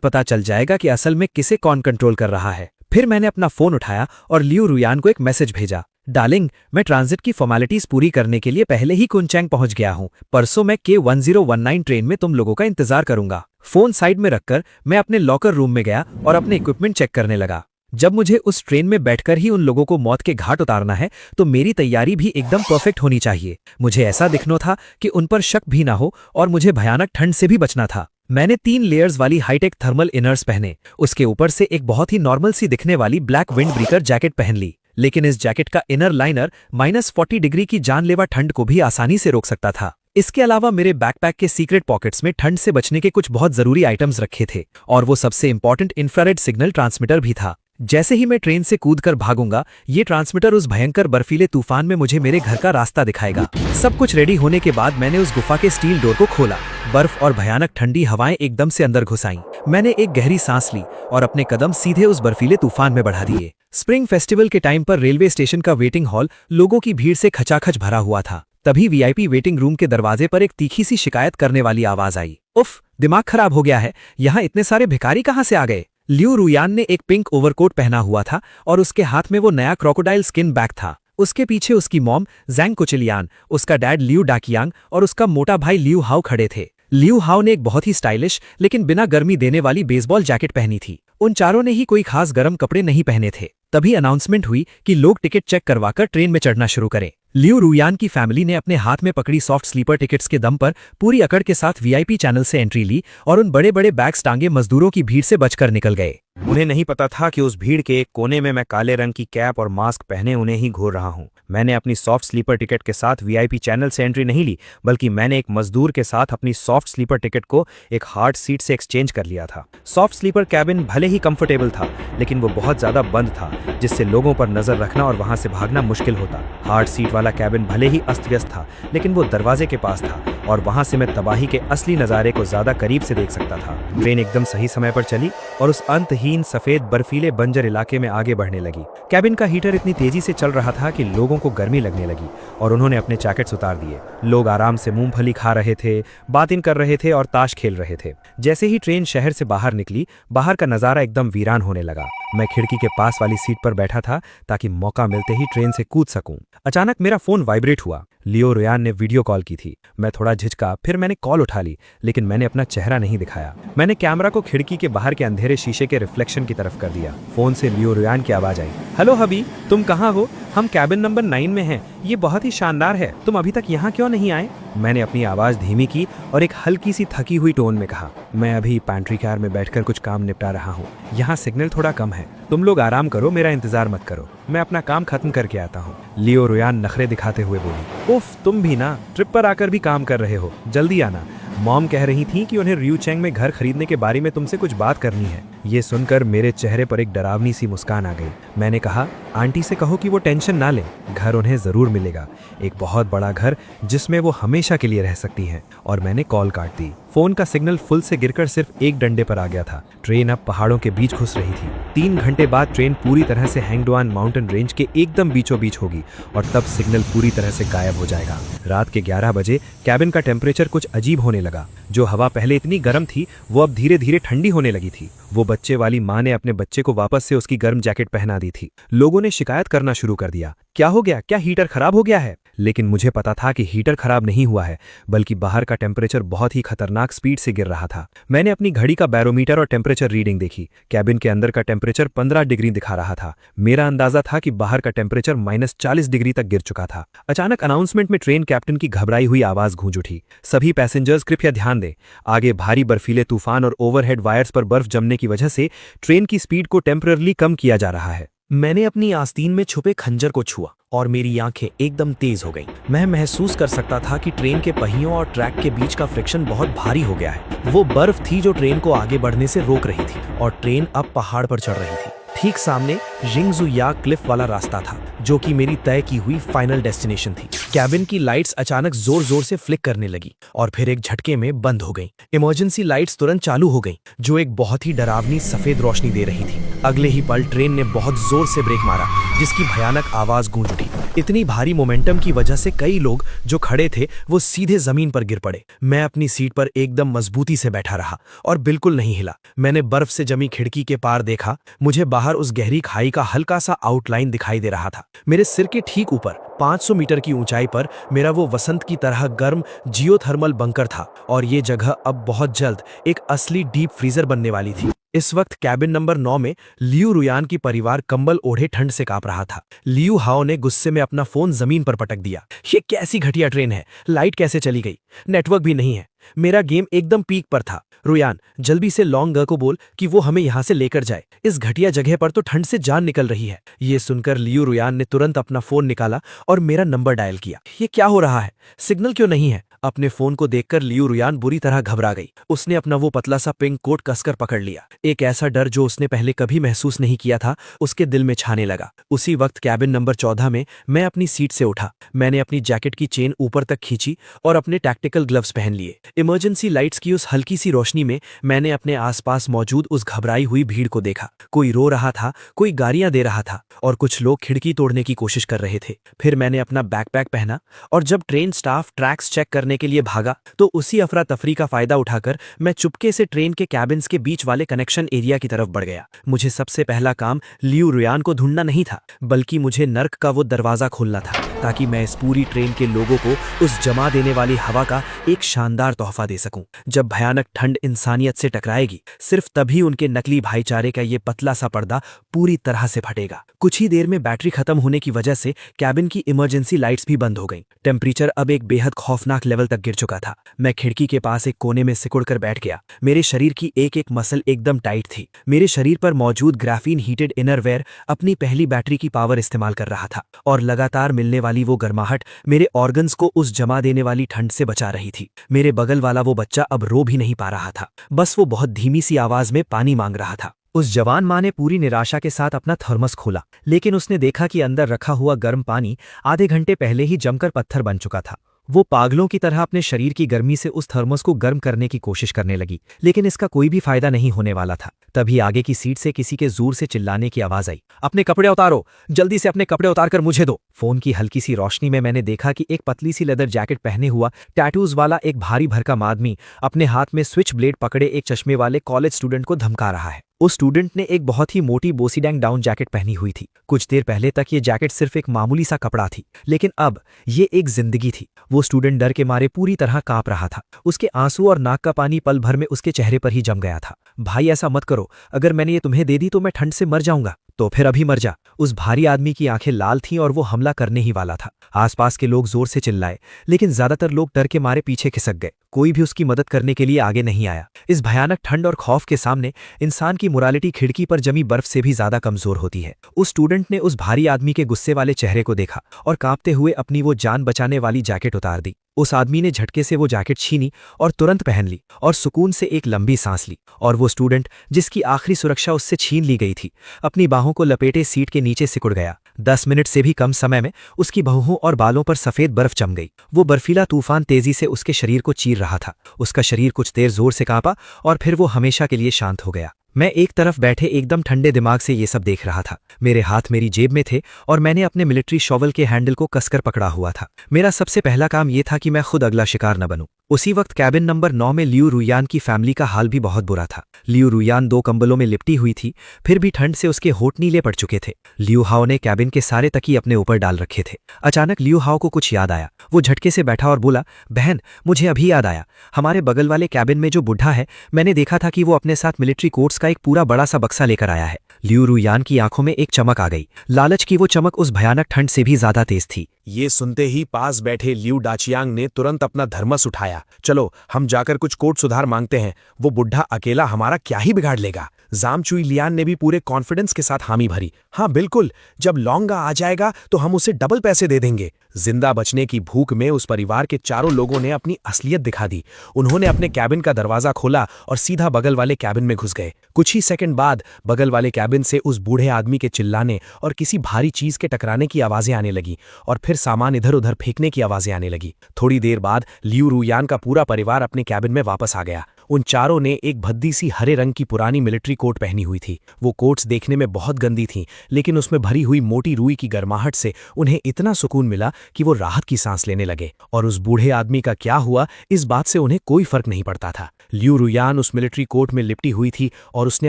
पता चल जाएगा कि असल में किसे कौन कंट्रोल कर रहा है। फिर मैंने अपना फोन उठाया और लियू रुयान को एक मैसेज भेजा, डार्लिंग, मैं ट्रांजिट की फॉर्मेलिटीज पूरी करने के लिए पहले ही कुनचैंग पहुंच गया हूं। परसों मैं K1019 ट्रेन में तुम लोगों का इंतजार करूंगा। फोन साइड में रखकर मैं अपने लॉकर रूम में गया और अपने इक्विपमेंट चेक करने लगा। जब मुझे उस ट्रेन में बैठकर ही उन लोगों को मौत के घाट उतारना है तो मेरी तैयारी भी एकदम परफेक्ट होनी चाहिए। मुझे ऐसा दिखना था कि उन पर शक भी ना हो और मुझे भयानक ठंड से भी बचना था। मैंने 3 लेयर्स वाली हाईटेक थर्मल इनर्स पहने। उसके ऊपर से एक बहुत ही नॉर्मल सी दिखने वाली ब्लैक विंड ब्रेकर जैकेट पहन ली। लेकिन इस जैकेट का इनर लाइनर -40 डिग्री की जानलेवा ठंड को भी आसानी से रोक सकता था। इसके अलावा मेरे बैकपैक के सीक्रेट पॉकेट्स में ठंड से बचने के कुछ बहुत जरूरी आइटम्स रखे थे और वो सबसे इंपॉर्टेंट इंफ्रारेड सिग्नल ट्रांसमीटर भी था। जैसे ही मैं ट्रेन से कूदकर भागूंगा, ये ट्रांसमीटर उस भयंकर बर्फीले तूफान में मुझे मेरे घर का रास्ता दिखाएगा। सब कुछ रेडी होने के बाद मैंने उस गुफा के स्टील डोर को खोला। बर्फ और भयानक ठंडी हवाएं एकदम से अंदर घुस आईं। मैंने एक गहरी सांस ली और अपने कदम सीधे उस बर्फीले तूफान में बढ़ा दिए। स्प्रिंग फेस्टिवल के टाइम पर रेलवे स्टेशन का वेटिंग हॉल लोगों की भीड़ से खचाखच भरा हुआ था। तभी वीआईपी वेटिंग रूम के दरवाजे पर एक तीखी सी शिकायत करने वाली आवाज आई, उफ, दिमाग खराब हो गया है, यहाँ इतने सारे भिखारी कहाँ से आ गए? लियू रुयान ने एक पिंक ओवरकोट पहना हुआ था और उसके हाथ में वो नया क्रोकोडाइल स्किन बैग था। उसके पीछे उसकी मॉम जैंग कुचिलियान, उसका डैड लियू डाकियांग और उसका मोटा भाई लियू हाओ खड़े थे। लियू हाओ ने एक बहुत ही स्टाइलिश लेकिन बिना गर्मी देने वाली बेसबॉल जैकेट पहनी थी। उन चारों ने ही कोई खास गर्म कपड़े नहीं पहने थे। तभी अनाउंसमेंट हुई कि लोग टिकट चेक करवाकर ट्रेन में चढ़ना शुरू करें। लियू रुयान की फैमिली ने अपने हाथ में पकड़ी सॉफ्ट स्लीपर टिकट्स के दम पर पूरी अकड़ के साथ वीआईपी चैनल से एंट्री ली और उन बड़े बड़े बैग्स टांगे मजदूरों की भीड़ से बचकर निकल गए। उन्हें नहीं पता था कि उस भीड़ के एक कोने में मैं काले रंग की कैप और मास्क पहने उन्हें ही घूर रहा हूं। मैंने अपनी सॉफ्ट स्लीपर टिकट के साथ वीआईपी चैनल से एंट्री नहीं ली, बल्कि मैंने एक मजदूर के साथ अपनी सॉफ्ट स्लीपर टिकट को एक हार्ड सीट से एक्सचेंज कर लिया था। सॉफ्ट स्लीपर कैबिन भले ही कंफर्टेबल था, लेकिन वो बहुत ज्यादा बंद था, जिससे लोगों पर नजर रखना और वहां से भागना मुश्किल होता। हार्ड सीट वाला कैबिन भले ही अस्त व्यस्त था, लेकिन वो दरवाजे के पास था और वहां से मैं तबाही के असली नजारे को ज्यादा करीब से देख सकता था। ट्रेन एकदम सही समय पर चली और उस अंतहीन सफेद बर्फीले बंजर इलाके में आगे बढ़ने लगी। कैबिन का हीटर इतनी तेजी से चल रहा था कि लोगों को गर्मी लगने लगी और उन्होंने अपने जैकेट्स उतार दिए। लोग आराम से मूंगफली खा रहे थे, बातें कर रहे थे और ताश खेल रहे थे। जैसे ही ट्रेन शहर से बाहर निकली, बाहर का नजारा एकदम वीरान होने लगा। मैं खिड़की के पास वाली सीट पर बैठा था ताकि मौका मिलते ही ट्रेन से कूद सकूं। अचानक मेरा फोन वाइब्रेट हुआ। लियो रुयान ने वीडियो कॉल की थी। मैं थोड़ा झिझका, फिर मैंने कॉल उठा ली, लेकिन मैंने अपना चेहरा नहीं दिखाया। मैंने कैमरा को खिड़की के बाहर के अंधेरे शीशे के रिफ्लेक्शन की तरफ कर दिया। फोन से लियो रुयान की आवाज आई, हेलो हबी, तुम कहाँ हो? हम कैबिन नंबर 9 में हैं। ये बहुत ही शानदार है, तुम अभी तक यहाँ क्यों नहीं आए? मैंने अपनी आवाज धीमी की और एक हल्की सी थकी हुई टोन में कहा, मैं अभी पैंट्री कार में बैठकर कुछ काम निपटा रहा हूँ। यहाँ सिग्नल थोड़ा कम है, तुम लोग आराम करो, मेरा इंतजार मत करो, मैं अपना काम खत्म करके आता हूँ। लियो रुयान नखरे दिखाते हुए बोली, उफ, तुम भी ना ट्रिप पर आकर भी काम कर रहे हो, जल्दी आना। मॉम कह रही थी कि उन्हें रियू चैंग में घर खरीदने के बारे में तुमसे कुछ बात करनी है। ये सुनकर मेरे चेहरे पर एक डरावनी सी मुस्कान आ गई। मैंने कहा, आंटी से कहो कि वो टेंशन ना ले, घर उन्हें जरूर मिलेगा, एक बहुत बड़ा घर जिसमें वो हमेशा के लिए रह सकती हैं। और मैंने कॉल काट दी। फोन का सिग्नल फुल से गिरकर सिर्फ एक डंडे पर आ गया था। ट्रेन अब पहाड़ों के बीच घुस रही थी। 3 घंटे बाद ट्रेन पूरी तरह से हैंगडुआन माउंटेन रेंज के एकदम बीचों बीच होगी और तब सिग्नल पूरी तरह से गायब हो जाएगा। रात के 11 बजे कैबिन का टेम्परेचर कुछ अजीब होने लगा। जो हवा पहले इतनी गर्म थी वो अब धीरे धीरे ठंडी होने लगी थी। वो बच्चे वाली माँ ने अपने बच्चे को वापस से उसकी गर्म जैकेट पहना दी थी। लोगों ने शिकायत करना शुरू कर दिया, क्या हो गया, क्या हीटर खराब हो गया है? लेकिन मुझे पता था कि हीटर खराब नहीं हुआ है, बल्कि बाहर का टेम्परेचर बहुत ही खतरनाक स्पीड से गिर रहा था। मैंने अपनी घड़ी का बैरोमीटर और टेम्परेचर रीडिंग देखी। कैबिन के अंदर का टेम्परेचर 15 डिग्री दिखा रहा था। मेरा अंदाजा था कि बाहर का टेम्परेचर -40 डिग्री तक गिर चुका था। अचानक अनाउंसमेंट में ट्रेन कैप्टन की घबराई हुई आवाज गूंज उठी, सभी पैसेंजर्स कृपया ध्यान दें, आगे भारी बर्फीले तूफान और ओवरहेड वायर्स पर बर्फ जमने की वजह से ट्रेन की स्पीड को टेम्पररली कम किया जा रहा है। मैंने अपनी आस्तीन में छुपे खंजर को छुआ और मेरी आंखें एकदम तेज हो गईं। मैं महसूस कर सकता था कि ट्रेन के पहियों और ट्रैक के बीच का फ्रिक्शन बहुत भारी हो गया है। वो बर्फ थी जो ट्रेन को आगे बढ़ने से रोक रही थी और ट्रेन अब पहाड़ पर चढ़ रही थी। ठीक सामने जिंगजुया क्लिफ वाला रास्ता था जो कि मेरी तय की हुई फाइनल डेस्टिनेशन थी। कैबिन की लाइट्स अचानक जोर जोर से फ्लिक करने लगी और फिर एक झटके में बंद हो गईं। इमरजेंसी लाइट्स तुरंत चालू हो गईं जो एक बहुत ही डरावनी सफेद रोशनी दे रही थी। अगले ही पल ट्रेन ने बहुत जोर से ब्रेक मारा जिसकी भयानक आवाज गूंज उठी। इतनी भारी मोमेंटम की वजह से कई लोग जो खड़े थे वो सीधे जमीन पर गिर पड़े। मैं अपनी सीट पर एकदम मजबूती से बैठा रहा और बिल्कुल नहीं हिला। मैंने बर्फ से जमी खिड़की के पार देखा। मुझे बाहर उस गहरी खाई का हल्का सा आउटलाइन दिखाई दे रहा था। मेरे सिर के ठीक ऊपर 500 मीटर की ऊंचाई पर मेरा वो वसंत की तरह गर्म जियोथर्मल बंकर था और ये जगह अब बहुत जल्द एक असली डीप फ्रीजर बनने वाली थी। इस वक्त कैबिन नंबर 9 में लियू रुयान की परिवार कंबल ओढ़े ठंड से कांप रहा था। लियू हाओ ने गुस्से में अपना फोन जमीन पर पटक दिया। ये कैसी घटिया ट्रेन है, लाइट कैसे चली गई, नेटवर्क भी नहीं है। मेरा गेम एकदम पीक पर था। रुयान, जल्दी से लॉन्ग ग को बोल कि वो हमें यहाँ से लेकर जाए। इस घटिया जगह पर तो ठंड से जान निकल रही है। ये सुनकर लियू रुयान ने तुरंत अपना फोन निकाला और मेरा नंबर डायल किया। ये क्या हो रहा है, सिग्नल क्यों नहीं है? अपने फोन को देखकर लियू रुयान बुरी तरह घबरा गई। उसने अपना वो पतला सा पिंक कोट कसकर पकड़ लिया। एक ऐसा डर जो उसने पहले कभी महसूस नहीं किया था उसके दिल में छाने लगा। उसी वक्त कैबिन नंबर 14 में मैं अपनी सीट से उठा। मैंने अपनी जैकेट की चेन ऊपर तक खींची और अपने टैक्टिकल ग्लव्स पहन लिए। इमरजेंसी लाइट्स की उस हल्की सी रोशनी में मैंने अपने आसपास मौजूद उस घबराई हुई भीड़ को देखा। कोई रो रहा था, कोई गालियां दे रहा था और कुछ लोग खिड़की तोड़ने की कोशिश कर रहे थे। फिर मैंने अपना बैकपैक पहना और जब ट्रेन स्टाफ ट्रैक्स चेक करने के लिए भागा तो उसी अफरा तफरी का फायदा उठाकर मैं चुपके से ट्रेन के कैबिन्स के बीच वाले कनेक्शन एरिया की तरफ बढ़ गया। मुझे सबसे पहला काम लियू रुयान को ढूंढना नहीं था बल्कि मुझे नर्क का वो दरवाजा खोलना था ताकि मैं इस पूरी ट्रेन के लोगों को उस जमा देने वाली हवा का एक शानदार तोहफा दे सकूं। जब भयानक ठंड इंसानियत से टकराएगी सिर्फ तभी उनके नकली भाईचारे का ये पतला सा पर्दा पूरी तरह से फटेगा। कुछ ही देर में बैटरी खत्म होने की वजह से कैबिन की इमरजेंसी लाइट्स भी बंद हो गईं। टेम्परेचर अब एक बेहद खौफनाक लेवल तक गिर चुका था। मैं खिड़की के पास एक कोने में सिकुड़कर बैठ गया। मेरे शरीर की एक एक मसल एकदम टाइट थी। मेरे शरीर पर मौजूद ग्राफीन हीटेड इनरवेयर अपनी पहली बैटरी की पावर इस्तेमाल कर रहा था और लगातार मिलने वाली वो गर्माहट मेरे ऑर्गन्स को उस जमा देने वाली ठंड से बचा रही थी। मेरे बगल वाला वो बच्चा अब रो भी नहीं पा रहा था, बस वो बहुत धीमी सी आवाज में पानी मांग रहा था। उस जवान माँ ने पूरी निराशा के साथ अपना थर्मस खोला लेकिन उसने देखा कि अंदर रखा हुआ गर्म पानी आधे घंटे पहले ही जमकर पत्थर बन चुका था। वो पागलों की तरह अपने शरीर की गर्मी से उस थर्मस को गर्म करने की कोशिश करने लगी लेकिन इसका कोई भी फायदा नहीं होने वाला था। तभी आगे की सीट से किसी के जोर से चिल्लाने की आवाज आई, अपने कपड़े उतारो, जल्दी से अपने कपड़े उतार कर मुझे दो। फोन की हल्की सी रोशनी में मैंने देखा कि एक पतली सी लेदर जैकेट पहने हुआ टैटूज वाला एक भारी भरकम आदमी अपने हाथ में स्विच ब्लेड पकड़े एक चश्मे वाले कॉलेज स्टूडेंट को धमका रहा है। उस स्टूडेंट ने एक बहुत ही मोटी बोसीडैंग डाउन जैकेट पहनी हुई थी। कुछ देर पहले तक ये जैकेट सिर्फ एक मामूली सा कपड़ा थी लेकिन अब ये एक जिंदगी थी। वो स्टूडेंट डर के मारे पूरी तरह कांप रहा था। उसके आंसू और नाक का पानी पल भर में उसके चेहरे पर ही जम गया था। भाई ऐसा मत करो, अगर मैंने ये तुम्हें दे दी तो मैं ठंड से मर जाऊंगा। तो फिर अभी मर जा। उस भारी आदमी की आंखें लाल थीं और वो हमला करने ही वाला था। आसपास के लोग जोर से चिल्लाए लेकिन ज्यादातर लोग डर के मारे पीछे खिसक गए। कोई भी उसकी मदद करने के लिए आगे नहीं आया। इस भयानक ठंड और खौफ के सामने इंसान की मोरालिटी खिड़की पर जमी बर्फ से भी ज्यादा कमजोर होती है। उस स्टूडेंट ने उस भारी आदमी के गुस्से वाले चेहरे को देखा और कांपते हुए अपनी वो जान बचाने वाली जैकेट उतार दी। उस आदमी ने झटके से वो जैकेट छीनी और तुरंत पहन ली और सुकून से एक लंबी सांस ली। और वो स्टूडेंट जिसकी आखिरी सुरक्षा उससे छीन ली गई थी अपनी बाहों को लपेटे सीट के नीचे सिकुड़ गया। 10 मिनट से भी कम समय में उसकी बाहों और बालों पर सफेद बर्फ जम गई। वो बर्फीला तूफान तेजी से उसके शरीर को चीर रहा था। उसका शरीर कुछ देर जोर से कांपा और फिर वो हमेशा के लिए शांत हो गया। मैं एक तरफ बैठे एकदम ठंडे दिमाग से ये सब देख रहा था। मेरे हाथ मेरी जेब में थे और मैंने अपने मिलिट्री शॉवल के हैंडल को कसकर पकड़ा हुआ था। मेरा सबसे पहला काम ये था कि मैं खुद अगला शिकार न बनूं। उसी वक्त कैबिन नंबर 9 में लियू रुयान की फैमिली का हाल भी बहुत बुरा था। लियू रुयान 2 कंबलों में लिपटी हुई थी, फिर भी ठंड से उसके होंठ नीले पड़ चुके थे। लियू हाओ ने कैबिन के सारे तकिए अपने ऊपर डाल रखे थे। अचानक लियू हाओ को कुछ याद आया। वो झटके से बैठा और बोला, बहन मुझे अभी याद आया, हमारे बगल वाले कैबिन में जो बुढ़ा है मैंने देखा था कि वो अपने साथ मिलिट्री कोट्स का एक पूरा बड़ा सा बक्सा लेकर आया है। लियू रुयान की आंखों में एक चमक आ गई। लालच की वो चमक उस भयानक ठंड से भी ज्यादा तेज थी। ये सुनते ही पास बैठे लियू डाचियांग ने तुरंत अपना धर्मस उठाया। चलो हम जाकर कुछ कोर्ट सुधार मांगते हैं, वो बुढ़ा अकेला हमारा क्या ही बिगाड़ लेगा। जाम चुई लियान ने भी पूरे कॉन्फिडेंस के साथ हामी भरी। हाँ बिल्कुल, जब लौंगा आ जाएगा तो हम उसे डबल पैसे दे देंगे। जिंदा बचने की भूख में उस परिवार के चारों लोगों ने अपनी असलियत दिखा दी। उन्होंने अपने कैबिन का दरवाजा खोला और सीधा बगल वाले कैबिन में घुस गए। कुछ ही सेकंड बाद बगल वाले कैबिन से उस बूढ़े आदमी के चिल्लाने और किसी भारी चीज के टकराने की आवाजें आने लगी और फिर सामान इधर उधर फेंकने की आवाजें आने लगी। थोड़ी देर बाद लियू रुयान का पूरा परिवार अपने कैबिन में वापस आ गया। उन चारों ने एक भद्दी सी हरे रंग की पुरानी मिलिट्री कोट पहनी हुई थी। वो कोट्स देखने में बहुत गंदी थीं, लेकिन उसमें भरी हुई मोटी रुई की गर्माहट से उन्हें इतना सुकून मिला कि वो राहत की सांस लेने लगे। और उस बूढ़े आदमी का क्या हुआ, इस बात से उन्हें कोई फर्क नहीं पड़ता था। लियू रुयान उस मिलिट्री कोट में लिपटी हुई थी और उसने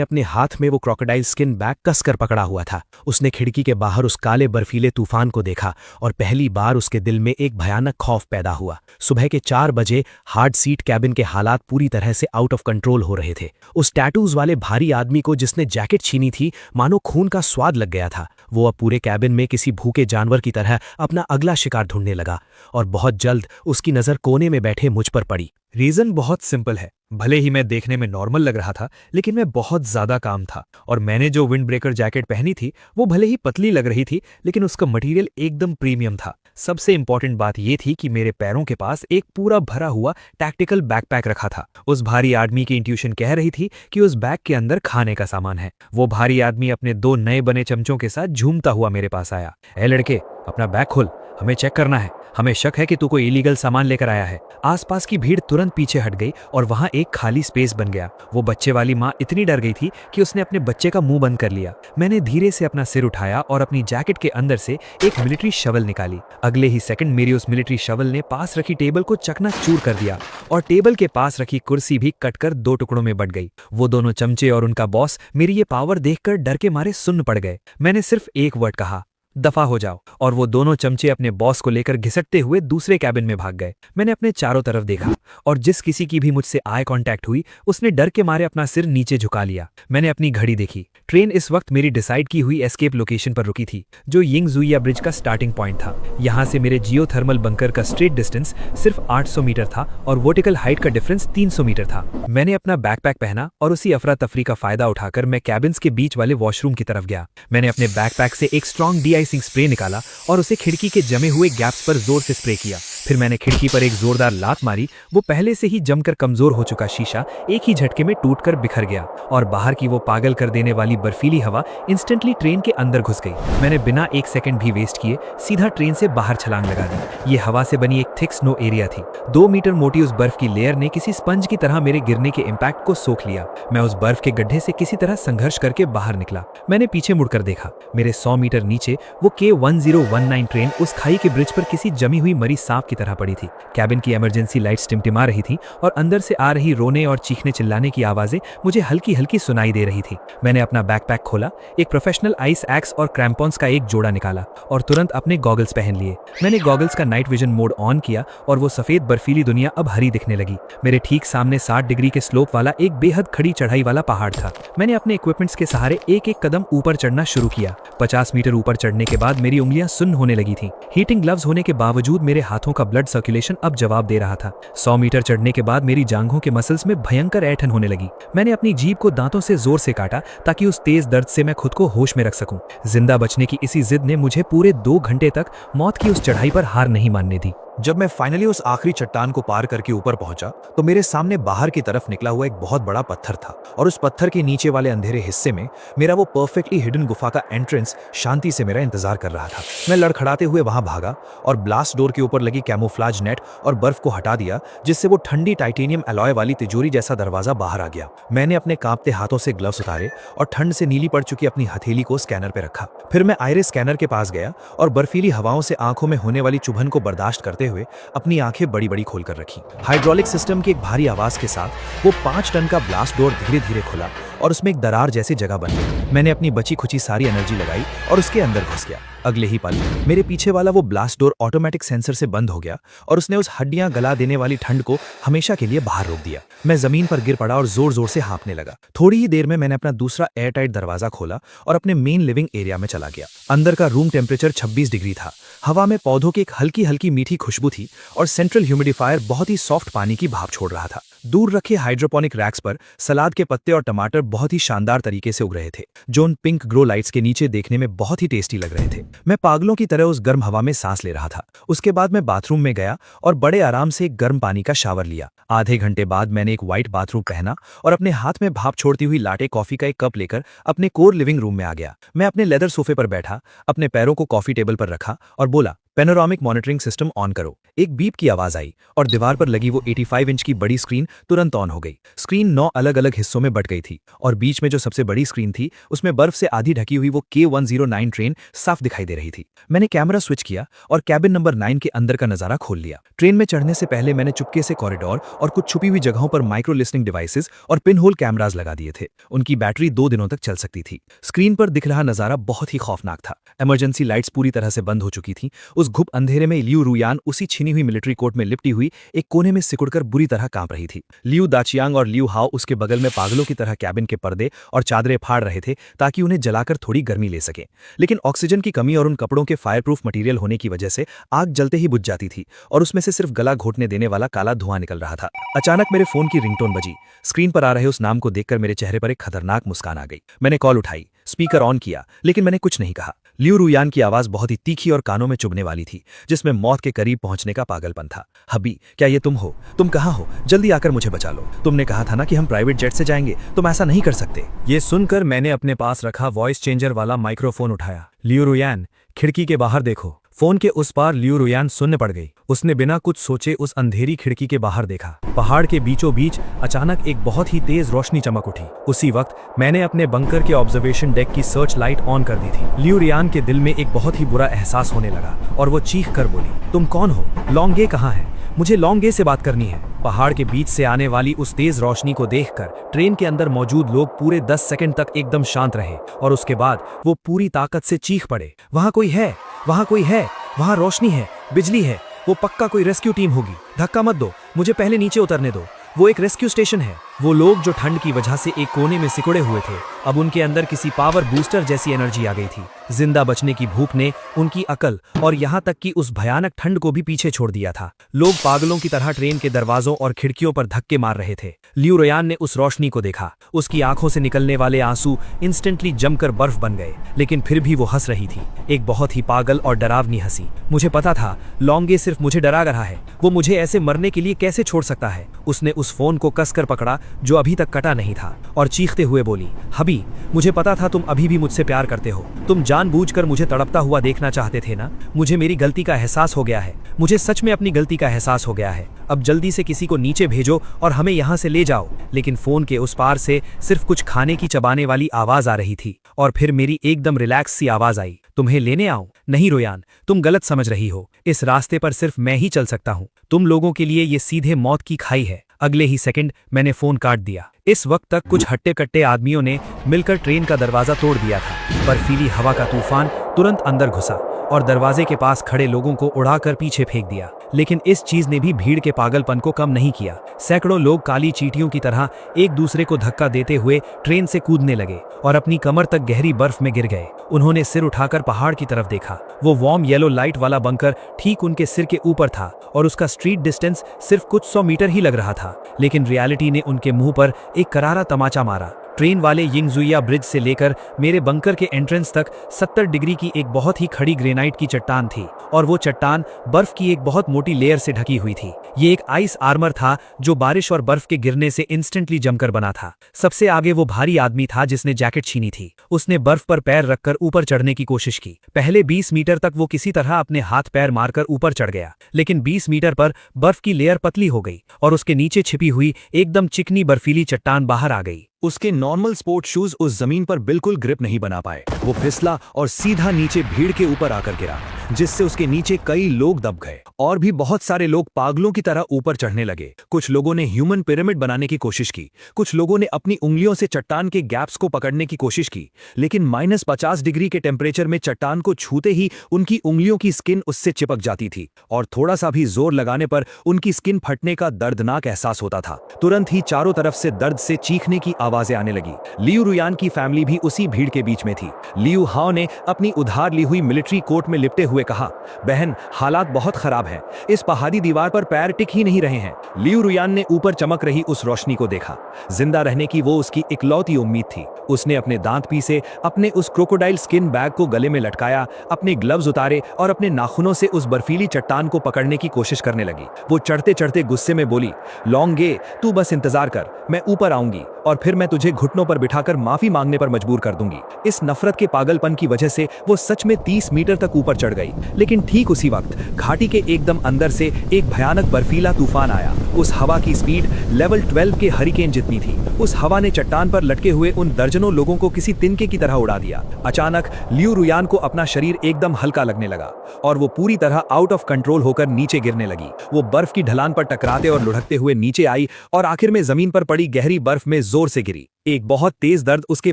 अपने हाथ में वो क्रोकोडाइल स्किन बैग कसकर पकड़ा हुआ था। उसने खिड़की के बाहर उस काले बर्फीले तूफान को देखा और पहली बार उसके दिल में एक भयानक खौफ पैदा हुआ। सुबह के 4 बजे हार्ड सीट कैबिन के हालात पूरी तरह से आउट ऑफ कंट्रोल हो रहे थे। उस टैटूज वाले भारी आदमी को जिसने जैकेट छीनी थी, मानो खून का स्वाद लग गया था। वो अब पूरे कैबिन में किसी भूखे जानवर की तरह अपना अगला शिकार ढूंढने लगा और बहुत जल्द उसकी नजर कोने में बैठे मुझ पर पड़ी। रीजन बहुत सिंपल है। भले ही मैं देखने में नॉर्मल लग रहा था, लेकिन मैं बहुत ज्यादा काम था और मैंने जो विंड ब्रेकर जैकेट पहनी थी वो भले ही पतली लग रही थी, लेकिन उसका मटेरियल एकदम प्रीमियम था। सबसे इंपॉर्टेंट बात यह थी कि मेरे पैरों के पास एक पूरा भरा हुआ टैक्टिकल बैकपैक रखा था। उस भारी आदमी की इंट्यूशन कह रही थी कि उस बैग के अंदर खाने का सामान है। वो भारी आदमी अपने 2 नए बने चमचों के साथ झूमता हुआ मेरे पास आया। ए लड़के, अपना बैग खोल, हमें चेक करना है। हमें शक है कि तू कोई इलीगल सामान लेकर आया है। आसपास की भीड़ तुरंत पीछे हट गई और वहां एक खाली स्पेस बन गया। वो बच्चे वाली माँ इतनी डर गई थी कि उसने अपने बच्चे का मुंह बंद कर लिया। मैंने धीरे से अपना सिर उठाया और अपनी जैकेट के अंदर से एक मिलिट्री शवल निकाली। अगले ही सेकंड मेरी उस मिलिट्री शवल ने पास रखी टेबल को चकनाचूर कर दिया और टेबल के पास रखी कुर्सी भी कटकर 2 टुकड़ों में बट गई। वो दोनों चमचे और उनका बॉस मेरी ये पावर देखकर डर के मारे सुन्न पड़ गए। मैंने सिर्फ एक वर्ड कहा, दफा हो जाओ, और वो दोनों चमचे अपने बॉस को लेकर घिसटते हुए दूसरे कैबिन में भाग गए। मैंने अपने चारों तरफ देखा और जिस किसी की भी मुझसे आई कांटेक्ट हुई उसने डर के मारे अपना सिर नीचे झुका लिया। मैंने अपनी घड़ी देखी। ट्रेन इस वक्त मेरी डिसाइड की हुई एस्केप लोकेशन पर रुकी थी, जो यिंगजुइया ब्रिज का स्टार्टिंग पॉइंट था। यहाँ से मेरे जियोथर्मल बंकर का स्ट्रेट डिस्टेंस सिर्फ 800 मीटर था और वर्टिकल हाइट का डिफरेंस 300 मीटर था। मैंने अपना बैकपैक पहना और उसी अफरा तफरी का फायदा उठाकर मैं कैबिन्स के बीच वाले वॉशरूम की तरफ गया। मैंने अपने बैकपैक से एक स्ट्रॉन्ग डीआइसिंग स्प्रे निकाला और उसे खिड़की के जमे हुए गैप्स पर जोर से स्प्रे किया। फिर मैंने खिड़की पर एक जोरदार लात मारी। वो पहले से ही जमकर कमजोर हो चुका शीशा एक ही झटके में टूटकर बिखर गया और बाहर की वो पागल कर देने वाली बर्फीली हवा इंस्टेंटली ट्रेन के अंदर घुस गई। मैंने बिना 1 सेकंड भी वेस्ट किए सीधा ट्रेन से बाहर छलांग लगा दी। ये हवा से बनी एक थिक स्नो एरिया थी। 2 मीटर मोटी उस बर्फ की लेयर ने किसी स्पंज की तरह मेरे गिरने के इम्पैक्ट को सोख लिया। मैं उस बर्फ के गड्ढे से किसी तरह संघर्ष करके बाहर निकला। मैंने पीछे मुड़कर देखा। मेरे 100 मीटर नीचे वो K1019 ट्रेन उस खाई के ब्रिज पर किसी जमी हुई मरी सांप की तरह पड़ी थी। कैबिन की इमरजेंसी लाइट्स टिमटिमा रही थी और अंदर से आ रही रोने और चीखने चिल्लाने की आवाजें मुझे हल्की हल्की सुनाई दे रही थी। मैंने अपना बैकपैक खोला, एक प्रोफेशनल आइस एक्स और क्रैम्पॉन्स का एक जोड़ा निकाला और तुरंत अपने गॉगल्स पहन लिए। मैंने गॉगल्स का नाइट विजन मोड ऑन किया और वो सफेद बर्फीली दुनिया अब हरी दिखने लगी। मेरे ठीक सामने 60 डिग्री के स्लोप वाला एक बेहद खड़ी चढ़ाई वाला पहाड़ था। मैंने अपने इक्विपमेंट्स के सहारे एक एक कदम ऊपर चढ़ना शुरू किया। 50 मीटर ऊपर चढ़ने के बाद मेरी उंगलियां सुन्न होने लगी थी। हीटिंग ग्लव्स होने के बावजूद मेरे हाथों का ब्लड सर्कुलेशन अब जवाब दे रहा था। 100 मीटर चढ़ने के बाद मेरी जांघों के मसल्स में भयंकर ऐंठन होने लगी। मैंने अपनी जीभ को दांतों से जोर से काटा ताकि उस तेज दर्द से मैं खुद को होश में रख सकूं। जिंदा बचने की इसी जिद ने मुझे पूरे 2 घंटे तक मौत की उस चढ़ाई पर हार नहीं मानने दी। जब मैं फाइनली उस आखिरी चट्टान को पार करके ऊपर पहुंचा तो मेरे सामने बाहर की तरफ निकला हुआ एक बहुत बड़ा पत्थर था और उस पत्थर के नीचे वाले अंधेरे हिस्से में मेरा वो परफेक्टली हिडन गुफा का एंट्रेंस शांति से मेरा इंतजार कर रहा था। मैं लड़खड़ाते हुए वहां भागा और ब्लास्ट डोर के ऊपर लगी कैमोफ्लाज नेट और बर्फ को हटा दिया, जिससे वो ठंडी टाइटेनियम अलॉय वाली तिजोरी जैसा दरवाजा बाहर आ गया। मैंने अपने कांपते हाथों से ग्लव्स उतारे और ठंड से नीली पड़ चुकी अपनी हथेली को स्कैनर पे रखा। फिर मैं आइरिस स्कैनर के पास गया और बर्फीली हवाओं से आंखों में होने वाली चुभन को बर्दाश्त करते हुए अपनी आंखें बड़ी बड़ी खोलकर रखी। हाइड्रोलिक सिस्टम की एक भारी आवाज के साथ वो 5 टन का ब्लास्ट डोर धीरे धीरे खुला और उसमें एक दरार जैसी जगह बन गई। मैंने अपनी बची खुची सारी एनर्जी लगाई और उसके अंदर घुस गया। अगले ही पल मेरे पीछे वाला वो ब्लास्ट डोर ऑटोमेटिक सेंसर से बंद हो गया और उसने उस हड्डियां गला देने वाली ठंड को हमेशा के लिए बाहर रोक दिया। मैं जमीन पर गिर पड़ा और जोर जोर से हाँफने लगा। थोड़ी ही देर में मैंने अपना दूसरा एयरटाइट दरवाजा खोला और अपने मेन लिविंग एरिया में चला गया। अंदर का रूम टेम्परेचर 26 डिग्री था। हवा में पौधों की एक हल्की हल्की मीठी खुशबू थी और सेंट्रल ह्यूमिडिफायर बहुत ही सॉफ्ट पानी की भाप छोड़ रहा था। दूर रखे हाइड्रोपोनिक रैक्स पर सलाद के पत्ते और टमाटर बहुत ही शानदार तरीके से उग रहे थे, जो उन पिंक ग्रो लाइट्स के नीचे देखने में बहुत ही टेस्टी लग रहे थे। मैं पागलों की तरह उस गर्म हवा में सांस ले रहा था। उसके बाद मैं बाथरूम में गया और बड़े आराम से एक गर्म पानी का शावर लिया। आधे घंटे बाद मैंने एक व्हाइट बाथरूम पहना और अपने हाथ में भाप छोड़ती हुई लाटे कॉफी का एक कप लेकर अपने कोर लिविंग रूम में आ गया। मैं अपने लेदर सोफे पर बैठा, अपने पैरों को कॉफी टेबल पर रखा और बोला, पेनोरामिक मॉनिटरिंग सिस्टम ऑन करो। एक बीप की आवाज आई और दीवार पर लगी वो 85 इंच की बड़ी स्क्रीन तुरंत ऑन हो गई। स्क्रीन 9 अलग अलग हिस्सों में बट गई थी और बीच में जो सबसे बड़ी स्क्रीन थी उसमें बर्फ से आधी ढकी हुई वो K109 ट्रेन साफ दिखाई दे रही थी। मैंने कैमरा स्विच किया और कैबिन नंबर 9 के अंदर का नजारा खोल लिया। ट्रेन में चढ़ने से पहले मैंने चुपके से कॉरिडोर और कुछ छुपी हुई जगहों पर माइक्रो लिस्निंग डिवाइसेस और पिन होल कैमराज लगा दिए थे। उनकी बैटरी 2 दिनों तक चल सकती थी। स्क्रीन पर दिख रहा नजारा बहुत ही खौफनाक था। इमरजेंसी लाइट्स पूरी तरह से बंद हो चुकी थी। उस घुप अंधेरे में लियू रुयान उसी छिनी हुई मिलिट्री कोट में लिपटी हुई एक कोने में सिकुड़कर बुरी तरह कांप रही थी। लियू दाचियांग और लियू हाओ उसके बगल में पागलों की तरह कैबिन के पर्दे और चादरें फाड़ रहे थे ताकि उन्हें जलाकर थोड़ी गर्मी ले सके। लेकिन ऑक्सीजन की कमी और उन कपड़ों के फायरप्रूफ मटेरियल होने की वजह से आग जलते ही बुझ जाती थी और उसमें से सिर्फ गला घोटने देने वाला काला धुआं निकल रहा था। अचानक मेरे फोन की रिंगटोन बजी। स्क्रीन पर आ रहे उस नाम को देखकर मेरे चेहरे पर एक खतरनाक मुस्कान आ गई। मैंने कॉल उठाई, स्पीकर ऑन किया, लेकिन मैंने कुछ नहीं कहा। लियू रुयान की आवाज बहुत ही तीखी और कानों में चुभने वाली थी, जिसमें मौत के करीब पहुंचने का पागलपन था। हबी, क्या ये तुम हो? तुम कहाँ हो? जल्दी आकर मुझे बचा लो। तुमने कहा था ना कि हम प्राइवेट जेट से जाएंगे। तुम ऐसा नहीं कर सकते। ये सुनकर मैंने अपने पास रखा वॉइस चेंजर वाला माइक्रोफोन उठाया। लियू रुयान, खिड़की के बाहर देखो। फोन के उस पार लियू रुयान सुन्न पड़ गई। उसने बिना कुछ सोचे उस अंधेरी खिड़की के बाहर देखा। पहाड़ के बीचों बीच अचानक एक बहुत ही तेज रोशनी चमक उठी। उसी वक्त मैंने अपने बंकर के ऑब्जर्वेशन डेक की सर्च लाइट ऑन कर दी थी। लियू रुयान के दिल में एक बहुत ही बुरा एहसास होने लगा और वो चीख कर बोली, तुम कौन हो? लॉन्गे कहाँ है? मुझे लॉन्गे से बात करनी है। पहाड़ के बीच से आने वाली उस तेज रोशनी को देखकर ट्रेन के अंदर मौजूद लोग पूरे 10 सेकंड तक एकदम शांत रहे और उसके बाद वो पूरी ताकत से चीख पड़े, वहां कोई है, वहां कोई है, वहां रोशनी है, बिजली है, वो पक्का कोई रेस्क्यू टीम होगी। धक्का मत दो, मुझे पहले नीचे उतरने दो। वो एक रेस्क्यू स्टेशन है। वो लोग जो ठंड की वजह से एक कोने में सिकुड़े हुए थे, अब उनके अंदर किसी पावर बूस्टर जैसी एनर्जी आ गई थी। जिंदा बचने की भूख ने उनकी अकल और यहाँ तक कि उस भयानक ठंड को भी पीछे छोड़ दिया था। लोग पागलों की तरह ट्रेन के दरवाजों और खिड़कियों पर धक्के मार रहे थे। लियू रुयान ने उस रोशनी को देखा। उसकी आंखों से निकलने वाले आंसू इंस्टेंटली जमकर बर्फ बन गए, लेकिन फिर भी वो हंस रही थी, एक बहुत ही पागल और डरावनी हंसी। मुझे पता था लॉन्गे सिर्फ मुझे डरा रहा है। वो मुझे ऐसे मरने के लिए कैसे छोड़ सकता है? उसने उस फोन को कसकर पकड़ा जो अभी तक कटा नहीं था और चीखते हुए बोली, हबी, मुझे पता था तुम अभी भी मुझसे प्यार करते हो। तुम जानबूझकर मुझे तड़पता हुआ देखना चाहते थे ना? मुझे मेरी गलती का एहसास हो गया है। मुझे सच में अपनी गलती का एहसास हो गया है। अब जल्दी से किसी को नीचे भेजो और हमें यहाँ से ले जाओ। लेकिन फोन के उस पार से सिर्फ कुछ खाने की चबाने वाली आवाज आ रही थी और फिर मेरी एकदम रिलैक्स सी आवाज आई, तुम्हें लेने आऊं? नहीं रुयान, तुम गलत समझ रही हो। इस रास्ते पर सिर्फ मैं ही चल सकता हूँ। तुम लोगों के लिए ये सीधे मौत की खाई है। अगले ही सेकंड मैंने फोन काट दिया। इस वक्त तक कुछ हट्टे कट्टे आदमियों ने मिलकर ट्रेन का दरवाजा तोड़ दिया था। बर्फीली हवा का तूफान तुरंत अंदर घुसा और दरवाजे के पास खड़े लोगों को उड़ाकर पीछे फेंक दिया। लेकिन इस चीज ने भी भीड़ के पागलपन को कम नहीं किया। सैकड़ों लोग काली चींटियों की तरह एक दूसरे को धक्का देते हुए ट्रेन से कूदने लगे और अपनी कमर तक गहरी बर्फ में गिर गए। उन्होंने सिर उठाकर पहाड़ की तरफ देखा। वो वार्म येलो लाइट वाला बंकर ठीक उनके सिर के ऊपर था और उसका स्ट्रीट डिस्टेंस सिर्फ कुछ 100 मीटर ही लग रहा था। लेकिन रियलिटी ने उनके मुंह पर एक करारा तमाचा मारा। ट्रेन वाले यिंगजुइया ब्रिज से लेकर मेरे बंकर के एंट्रेंस तक 70 डिग्री की एक बहुत ही खड़ी ग्रेनाइट की चट्टान थी और वो चट्टान बर्फ की एक बहुत मोटी लेयर से ढकी हुई थी। ये एक आइस आर्मर था जो बारिश और बर्फ के गिरने से इंस्टेंटली जमकर बना था। सबसे आगे वो भारी आदमी था जिसने जैकेट छीनी थी। उसने बर्फ पर पैर रखकर ऊपर चढ़ने की कोशिश की। पहले 20 मीटर तक वो किसी तरह अपने हाथ पैर मारकर ऊपर चढ़ गया, लेकिन 20 मीटर पर बर्फ की लेयर पतली हो गई और उसके नीचे छिपी हुई एकदम चिकनी बर्फीली चट्टान बाहर आ गई। उसके नॉर्मल स्पोर्ट शूज उस जमीन पर बिल्कुल ग्रिप नहीं बना पाए। वो फिसला और सीधा नीचे भीड़ के ऊपर आकर गिरा, जिससे उसके नीचे कई लोग दब गए और भी बहुत सारे लोग पागलों की तरह ऊपर चढ़ने लगे। कुछ लोगों ने ह्यूमन पिरामिड बनाने की कोशिश की, कुछ लोगों ने अपनी उंगलियों से चट्टान के गैप्स को पकड़ने की कोशिश की, लेकिन -50 डिग्री के टेम्परेचर में चट्टान को छूते ही उनकी उंगलियों की स्किन उससे चिपक जाती थी और थोड़ा सा भी जोर लगाने पर उनकी स्किन फटने का दर्दनाक एहसास होता था। तुरंत ही चारों तरफ से दर्द से चीखने की आवाजें आने लगी। लियू रुयान की फैमिली भी उसी भीड़ के बीच में थी। लियू हाओ ने अपनी उधार ली हुई मिलिट्री कोट में लिपटे हुए कहा, बहन, हालात बहुत खराब हैं। इस पहाड़ी दीवार पर पैर टिक ही नहीं रहे हैं। लियू रुयान ने ऊपर चमक रही उस रोशनी को देखा। जिंदा रहने की वो उसकी इकलौती उम्मीद थी। उसने अपने दांत पीसे, अपने उस क्रोकोडाइल स्किन बैग को गले में लटकाया, अपने ग्लव्स उतारे और अपने नाखूनों से उस बर्फीली चट्टान को पकड़ने की कोशिश करने लगी। वो चढ़ते चढ़ते गुस्से में बोली, लॉन्गे, तू बस इंतजार कर, मैं ऊपर आऊंगी और फिर मैं तुझे घुटनों पर बिठाकर माफी मांगने पर मजबूर कर दूंगी। इस नफरत के पागलपन की वजह से वो सच में 30 मीटर तक ऊपर चढ़ गई। लेकिन ठीक उसी वक्त घाटी के एकदम अंदर से एक भयानक बर्फीला तूफान आया। उस हवा की स्पीड लेवल 12 के हरिकेन जितनी थी। उस हवा ने चट्टान पर लटके हुए उन दर्जनों लोगों को किसी तिनके की तरह उड़ा दिया। अचानक लियू रुयान को अपना शरीर एकदम हल्का लगने लगा और वो पूरी तरह आउट ऑफ कंट्रोल होकर नीचे गिरने लगी। वो बर्फ की ढलान पर टकराते और लुढ़कते हुए नीचे आई और आखिर में जमीन पर पड़ी गहरी बर्फ में जोर से गिरी। एक बहुत तेज दर्द उसके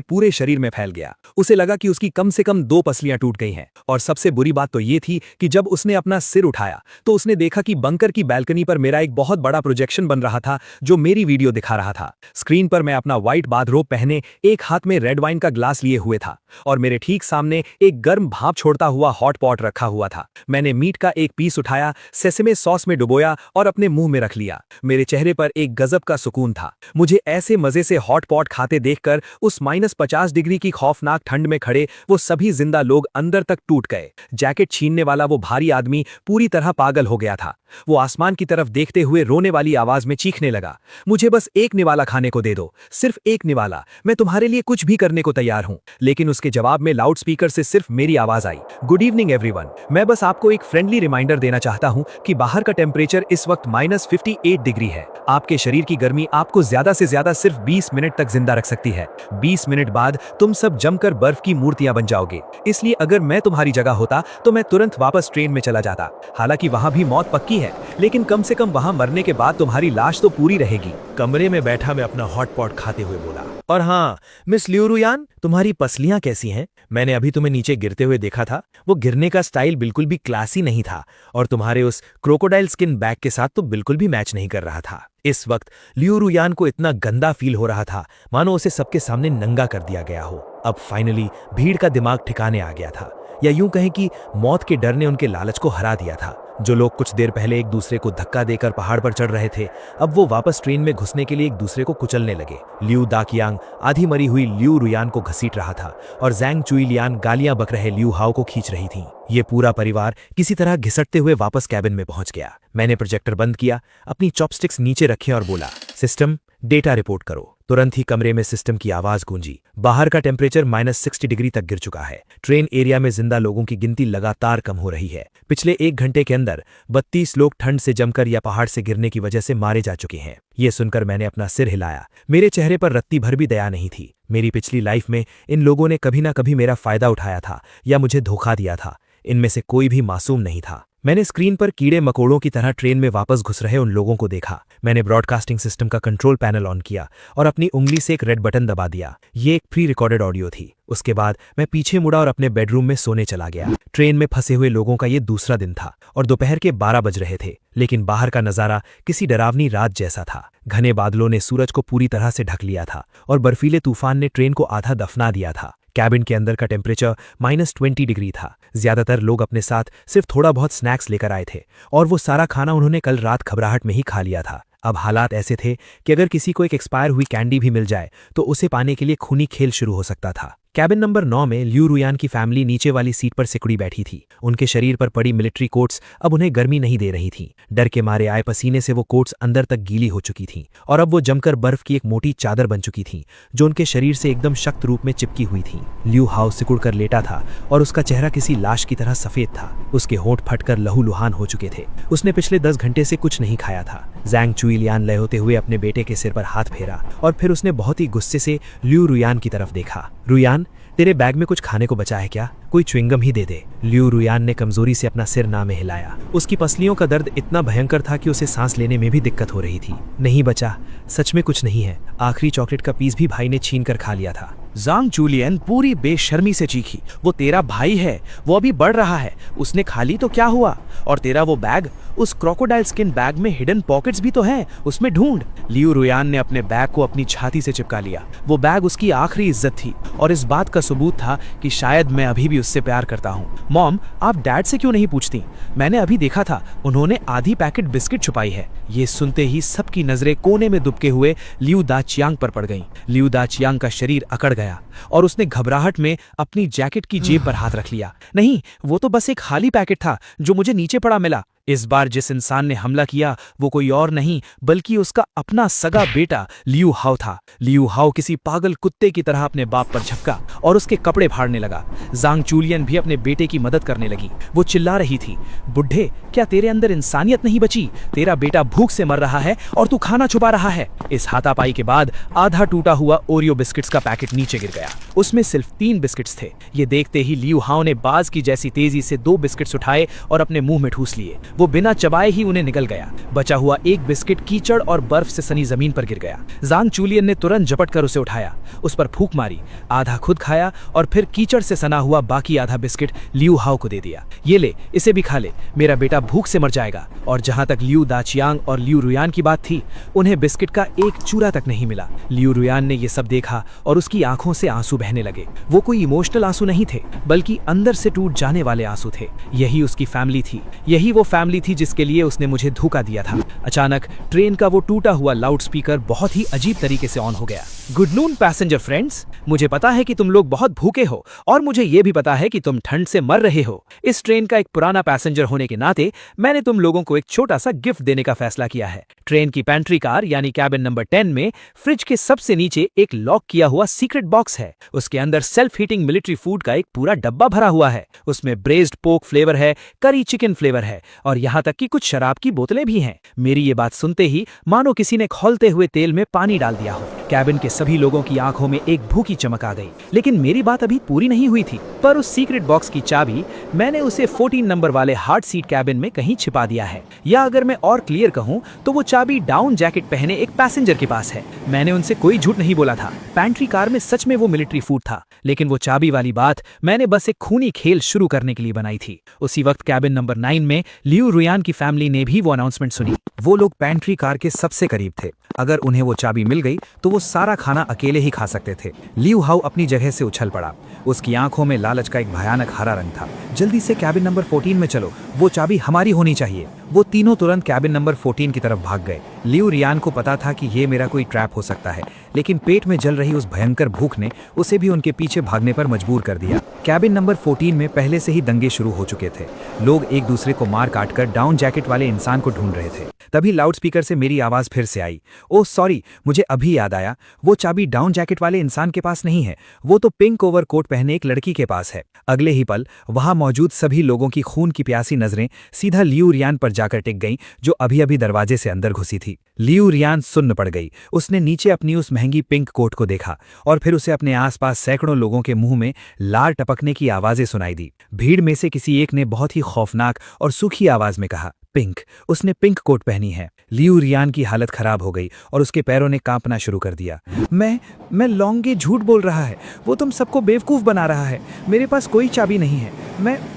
पूरे शरीर में फैल गया। उसे लगा कि उसकी कम से कम 2 पसलियां टूट गई हैं। और सबसे बुरी बात तो ये थी कि जब उसने अपना सिर उठाया तो उसने देखा कि बंकर की बैल्कनी पर मेरा एक बहुत बड़ा प्रोजेक्शन बन रहा था जो मेरी वीडियो दिखा रहा था। स्क्रीन पर मैं अपना व्हाइट बाथरोब पहने, एक हाथ में रेड वाइन का ग्लास लिए हुए था और मेरे ठीक सामने एक गर्म भाप छोड़ता हुआ हॉट पॉट रखा हुआ था। मैंने मीट का एक पीस उठाया, सेसेमे सॉस में डुबोया और अपने मुंह में रख लिया। मेरे चेहरे पर एक गजब का सुकून था। मुझे ऐसे मजे से हॉट पॉट खाते देखकर उस -50 डिग्री की खौफनाक ठंड में खड़े वो सभी जिंदा लोग अंदर तक टूट गए। जैकेट छीनने वाला वो भारी आदमी पूरी तरह पागल हो गया था। वो आसमान की तरफ देखते हुए रोने वाली आवाज में चीखने लगा, मुझे बस एक निवाला खाने को दे दो, सिर्फ एक निवाला, मैं तुम्हारे लिए कुछ भी करने को तैयार हूं। लेकिन उसके जवाब में लाउडस्पीकर से सिर्फ मेरी आवाज आई, गुड इवनिंग एवरीवन। मैं बस आपको एक फ्रेंडली रिमाइंडर देना चाहता हूं कि बाहर का टेम्परेचर इस वक्त -58 डिग्री है। आपके शरीर की गर्मी आपको ज्यादा से ज्यादा सिर्फ 20 मिनट तक जिंदा रख सकती है। 20 मिनट बाद तुम सब जमकर बर्फ की मूर्तियां बन जाओगे। इसलिए अगर मैं तुम्हारी जगह होता तो मैं तुरंत वापस ट्रेन में चला जाता। हालांकि वहां भी मौत पक्की है, लेकिन कम से कम वहां मरने के बाद तुम्हारी लाश तो पूरी रहेगी। कमरे में बैठा मैं अपना हॉट पॉट खाते हुए बोला, और हाँ मिस लियू रुयान, तुम्हारी पसलियां कैसी हैं? मैंने अभी तुम्हें नीचे गिरते हुए देखा था। वो गिरने का स्टाइल बिल्कुल भी क्लासी नहीं था और तुम्हारे उस क्रोकोडाइल स्किन बैग के साथ तो बिल्कुल भी मैच नहीं कर रहा था। इस वक्त लियू रुयान को इतना गंदा फील हो रहा था मानो उसे सबके सामने नंगा कर दिया गया हो। अब फाइनली भीड़ का दिमाग ठिकाने आ गया था, या यूं कहें कि मौत के डर ने उनके लालच को हरा दिया था। जो लोग कुछ देर पहले एक दूसरे को धक्का देकर पहाड़ पर चढ़ रहे थे, अब वो वापस ट्रेन में घुसने के लिए एक दूसरे को कुचलने लगे। लियू दाकियांग आधी मरी हुई लियू रुयान को घसीट रहा था और जैंग चुईलियान गालियां बक रहे लियू हाओ को खींच रही थी। ये पूरा परिवार किसी तरह घिसटते हुए वापस कैबिन में पहुंच गया। मैंने प्रोजेक्टर बंद किया, अपनी चॉपस्टिक्स नीचे रखे और बोला, सिस्टम डेटा रिपोर्ट करो। तुरंत ही कमरे में सिस्टम की आवाज गूंजी। बाहर का टेम्परेचर -60 डिग्री तक गिर चुका है। ट्रेन एरिया में जिंदा लोगों की गिनती लगातार कम हो रही है। पिछले 1 घंटे के अंदर 32 लोग ठंड से जमकर या पहाड़ से गिरने की वजह से मारे जा चुके हैं। ये सुनकर मैंने अपना सिर हिलाया। मेरे चेहरे पर रत्ती भर भी दया नहीं थी। मेरी पिछली लाइफ में इन लोगों ने कभी ना कभी मेरा फायदा उठाया था या मुझे धोखा दिया था। इनमें से कोई भी मासूम नहीं था। मैंने स्क्रीन पर कीड़े मकोड़ों की तरह ट्रेन में वापस घुस रहे उन लोगों को देखा। मैंने ब्रॉडकास्टिंग सिस्टम का कंट्रोल पैनल ऑन किया और अपनी उंगली से एक रेड बटन दबा दिया। ये एक प्री रिकॉर्डेड ऑडियो थी। उसके बाद मैं पीछे मुड़ा और अपने बेडरूम में सोने चला गया। ट्रेन में फंसे हुए लोगों का ये दूसरा दिन था और दोपहर के 12 बज रहे थे, लेकिन बाहर का नजारा किसी डरावनी रात जैसा था। घने बादलों ने सूरज को पूरी तरह से ढक लिया था और बर्फीले तूफान ने ट्रेन को आधा दफना दिया था। कैबिन के अंदर का टेम्परेचर -20 डिग्री था। ज्यादातर लोग अपने साथ सिर्फ थोड़ा बहुत स्नैक्स लेकर आए थे और वो सारा खाना उन्होंने कल रात घबराहट में ही खा लिया था। अब हालात ऐसे थे कि अगर किसी को एक एक्सपायर हुई कैंडी भी मिल जाए तो उसे पाने के लिए खूनी खेल शुरू हो सकता था। कैबिन नंबर 9 में लियू रुयान की फैमिली नीचे वाली सीट पर सिकुड़ी बैठी थी। उनके शरीर पर पड़ी मिलिट्री कोट्स अब उन्हें गर्मी नहीं दे रही थीं। डर के मारे आए पसीने से वो कोट्स अंदर तक गीली हो चुकी थीं और अब वो जमकर बर्फ की एक मोटी चादर बन चुकी थीं जो उनके शरीर से एकदम सख्त रूप में चिपकी हुई थी। लियू हाओ सिकुड़कर लेटा था और उसका चेहरा किसी लाश की तरह सफेद था। उसके होंठ फटकर लहूलुहान हो चुके थे। उसने पिछले 10 घंटे से कुछ नहीं खाया था। जैंग चुईलियान लय होते हुए अपने बेटे के सिर पर हाथ फेरा और फिर उसने बहुत ही गुस्से से लियू रुयान की तरफ देखा। रुयान, तेरे बैग में कुछ खाने को बचा है क्या? कोई च्युइंगम ही दे दे। लियू रुयान ने कमजोरी से अपना सिर ना में हिलाया। उसकी पसलियों का दर्द इतना भयंकर था कि उसे सांस लेने में भी दिक्कत हो रही थी। नहीं बचा, सच में कुछ नहीं है। आखिरी चॉकलेट का पीस भी भाई ने छीन कर खा लिया था। जांग जूलियन पूरी बेशर्मी से चीखी, वो तेरा भाई है, वो अभी बढ़ रहा है, उसने खा ली तो क्या हुआ? और तेरा वो बैग, उस क्रोकोडाइल स्किन बैग में हिडन पॉकेट्स भी तो हैं, उसमें ढूंढ। लियू रुयान ने अपने बैग को अपनी छाती से चिपका लिया। वो बैग उसकी आखिरी इज्जत थी और इस बात का सबूत था कि शायद मैं अभी भी उससे प्यार करता हूँ। मॉम, आप डैड से क्यों नहीं पूछती? मैंने अभी देखा था, उन्होंने आधी पैकेट बिस्किट छुपाई है। ये सुनते ही सबकी नजरें कोने में दुबके हुए लियू दाचियांग पर पड़ गईं। लियू दाचियांग का शरीर अकड़ गया और उसने घबराहट में अपनी जैकेट की जेब पर हाथ रख लिया। नहीं, वो तो बस एक खाली पैकेट था जो मुझे नीचे पड़ा मिला। इस बार जिस इंसान ने हमला किया वो कोई और नहीं बल्कि उसका अपना सगा बेटा लियू हाओ था। लियू हाओ किसी पागल कुत्ते की तरह अपने बाप पर झपका और उसके कपड़े फाड़ने लगा। जांग जूलियन भी अपने बेटे की मदद करने लगी। वो चिल्ला रही थी, बुढ़े, क्या तेरे अंदर इंसानियत नहीं बची? तेरा बेटा भूख से मर रहा है और तू खाना छुपा रहा है। इस हाथापाई के बाद आधा टूटा हुआ ओरियो बिस्किट्स का पैकेट नीचे गिर गया। उसमें सिर्फ 3 बिस्किट्स थे। ये देखते ही लियू हाओ ने बाज की जैसी तेजी से 2 बिस्किट्स उठाए और अपने मुंह में ठूस लिए। वो बिना चबाए ही उन्हें निगल गया। बचा हुआ एक बिस्किट कीचड़ और बर्फ से सनी जमीन पर गिर गया। जांग जूलियन ने तुरंत झपट कर उसे उठाया, उस पर फूंक मारी, आधा खुद खाया और फिर कीचड़ से सना हुआ बाकी आधा बिस्किट लियू हाओ को दे दिया। ये ले, इसे भी खा ले, मेरा बेटा भूख से मर जाएगा। और जहां तक लियू दाचियांग और लियू रुयान की बात थी, उन्हें बिस्किट का एक चूरा तक नहीं मिला। लियू रुयान ने यह सब देखा और उसकी आंखों से आंसू बहने लगे। वो कोई इमोशनल आंसू नहीं थे बल्कि अंदर से टूट जाने वाले आंसू थे। यही उसकी फैमिली थी, यही वो फैमिली थी जिसके लिए उसने मुझे धोखा दिया था। अचानक ट्रेन का वो टूटा हुआ लाउडस्पीकर बहुत ही अजीब तरीके से ऑन हो गया। गुड नून पैसेंजर फ्रेंड्स, मुझे पता है कि तुम लोग बहुत भूखे हो और मुझे ये भी पता है कि तुम ठंड से मर रहे हो। इस ट्रेन का एक पुराना पैसेंजर होने के नाते मैंने तुम लोगों को एक छोटा सा गिफ्ट देने का फैसला किया है। ट्रेन की पेंट्री कार यानी कैबिन नंबर 10 में फ्रिज के सबसे नीचे एक लॉक किया हुआ सीक्रेट बॉक्स है। उसके अंदर सेल्फ हीटिंग मिलिट्री फूड का एक पूरा डब्बा भरा हुआ है। उसमें ब्रेज्ड पोर्क फ्लेवर है, करी चिकन फ्लेवर है और यहाँ तक कि कुछ शराब की बोतलें भी हैं। मेरी ये बात सुनते ही मानो किसी ने खौलते हुए तेल में पानी डाल दिया हो। कैबिन के सभी लोगों की आंखों में एक भूखी चमक आ गई। लेकिन मेरी बात अभी पूरी नहीं हुई थी। पर उस सीक्रेट बॉक्स की चाबी मैंने उसे 14 नंबर वाले हार्ड सीट कैबिन में कहीं छिपा दिया है। या अगर मैं और क्लियर कहूं तो वो चाबी डाउन जैकेट पहने एक पैसेंजर के पास है। मैंने उनसे कोई झूठ नहीं बोला था। पैंट्री कार में सच में वो मिलिट्री फूड था, लेकिन वो चाबी वाली बात मैंने बस एक खूनी खेल शुरू करने के लिए बनाई थी। उसी वक्त कैबिन नंबर 9 में लियू रुयान की फैमिली ने भी वो अनाउंसमेंट सुनी। वो लोग पैंट्री कार के सबसे करीब थे। अगर उन्हें वो चाबी मिल गई तो वो सारा खाना अकेले ही खा सकते थे। लियू हाओ अपनी जगह से उछल पड़ा। उसकी आंखों में लालच का एक भयानक हरा रंग था। जल्दी से कैबिन नंबर 14 में चलो, वो चाबी हमारी होनी चाहिए। वो तीनों तुरंत कैबिन नंबर 14 की तरफ भाग गए। लियू रियान को पता था कि ये मेरा कोई ट्रैप हो सकता है, लेकिन पेट में जल रही उस भयंकर भूख ने उसे भी उनके पीछे भागने पर मजबूर कर दिया। कैबिन नंबर 14 में पहले से ही दंगे शुरू हो चुके थे। लोग एक दूसरे को मार काट कर डाउन जैकेट वाले इंसान को ढूंढ रहे थे। तभी लाउडस्पीकर से मेरी आवाज फिर से आई, ओह सॉरी, मुझे अभी याद आया, वो चाबी डाउन जैकेट वाले इंसान के पास नहीं है, वो तो पिंक ओवर कोट पहने एक लड़की के पास है। अगले ही पल वहां मौजूद सभी लोगों की खून की प्यासी नजरें सीधा लियू रियान पर जाकर टिक गईं, जो अभी अभी दरवाजे से अंदर घुसी थी। लियू रियान सुन्न पड़ गई। उसने नीचे अपनी उस महंगी पिंक कोट को देखा और फिर उसे अपने आसपास सैकड़ों लोगों के मुंह में लार टपकने की आवाजें सुनाई दी। भीड़ में से किसी एक ने बहुत ही खौफनाक और सूखी आवाज में कहा, पिंक, उसने पिंक कोट पहनी है। लियू रियान की हालत खराब हो गई और उसके पैरों ने कांपना शुरू कर दिया। मैं लॉन्गे झूठ बोल रहा है, वो तुम सबको बेवकूफ बना रहा है, मेरे पास कोई चाबी नहीं है,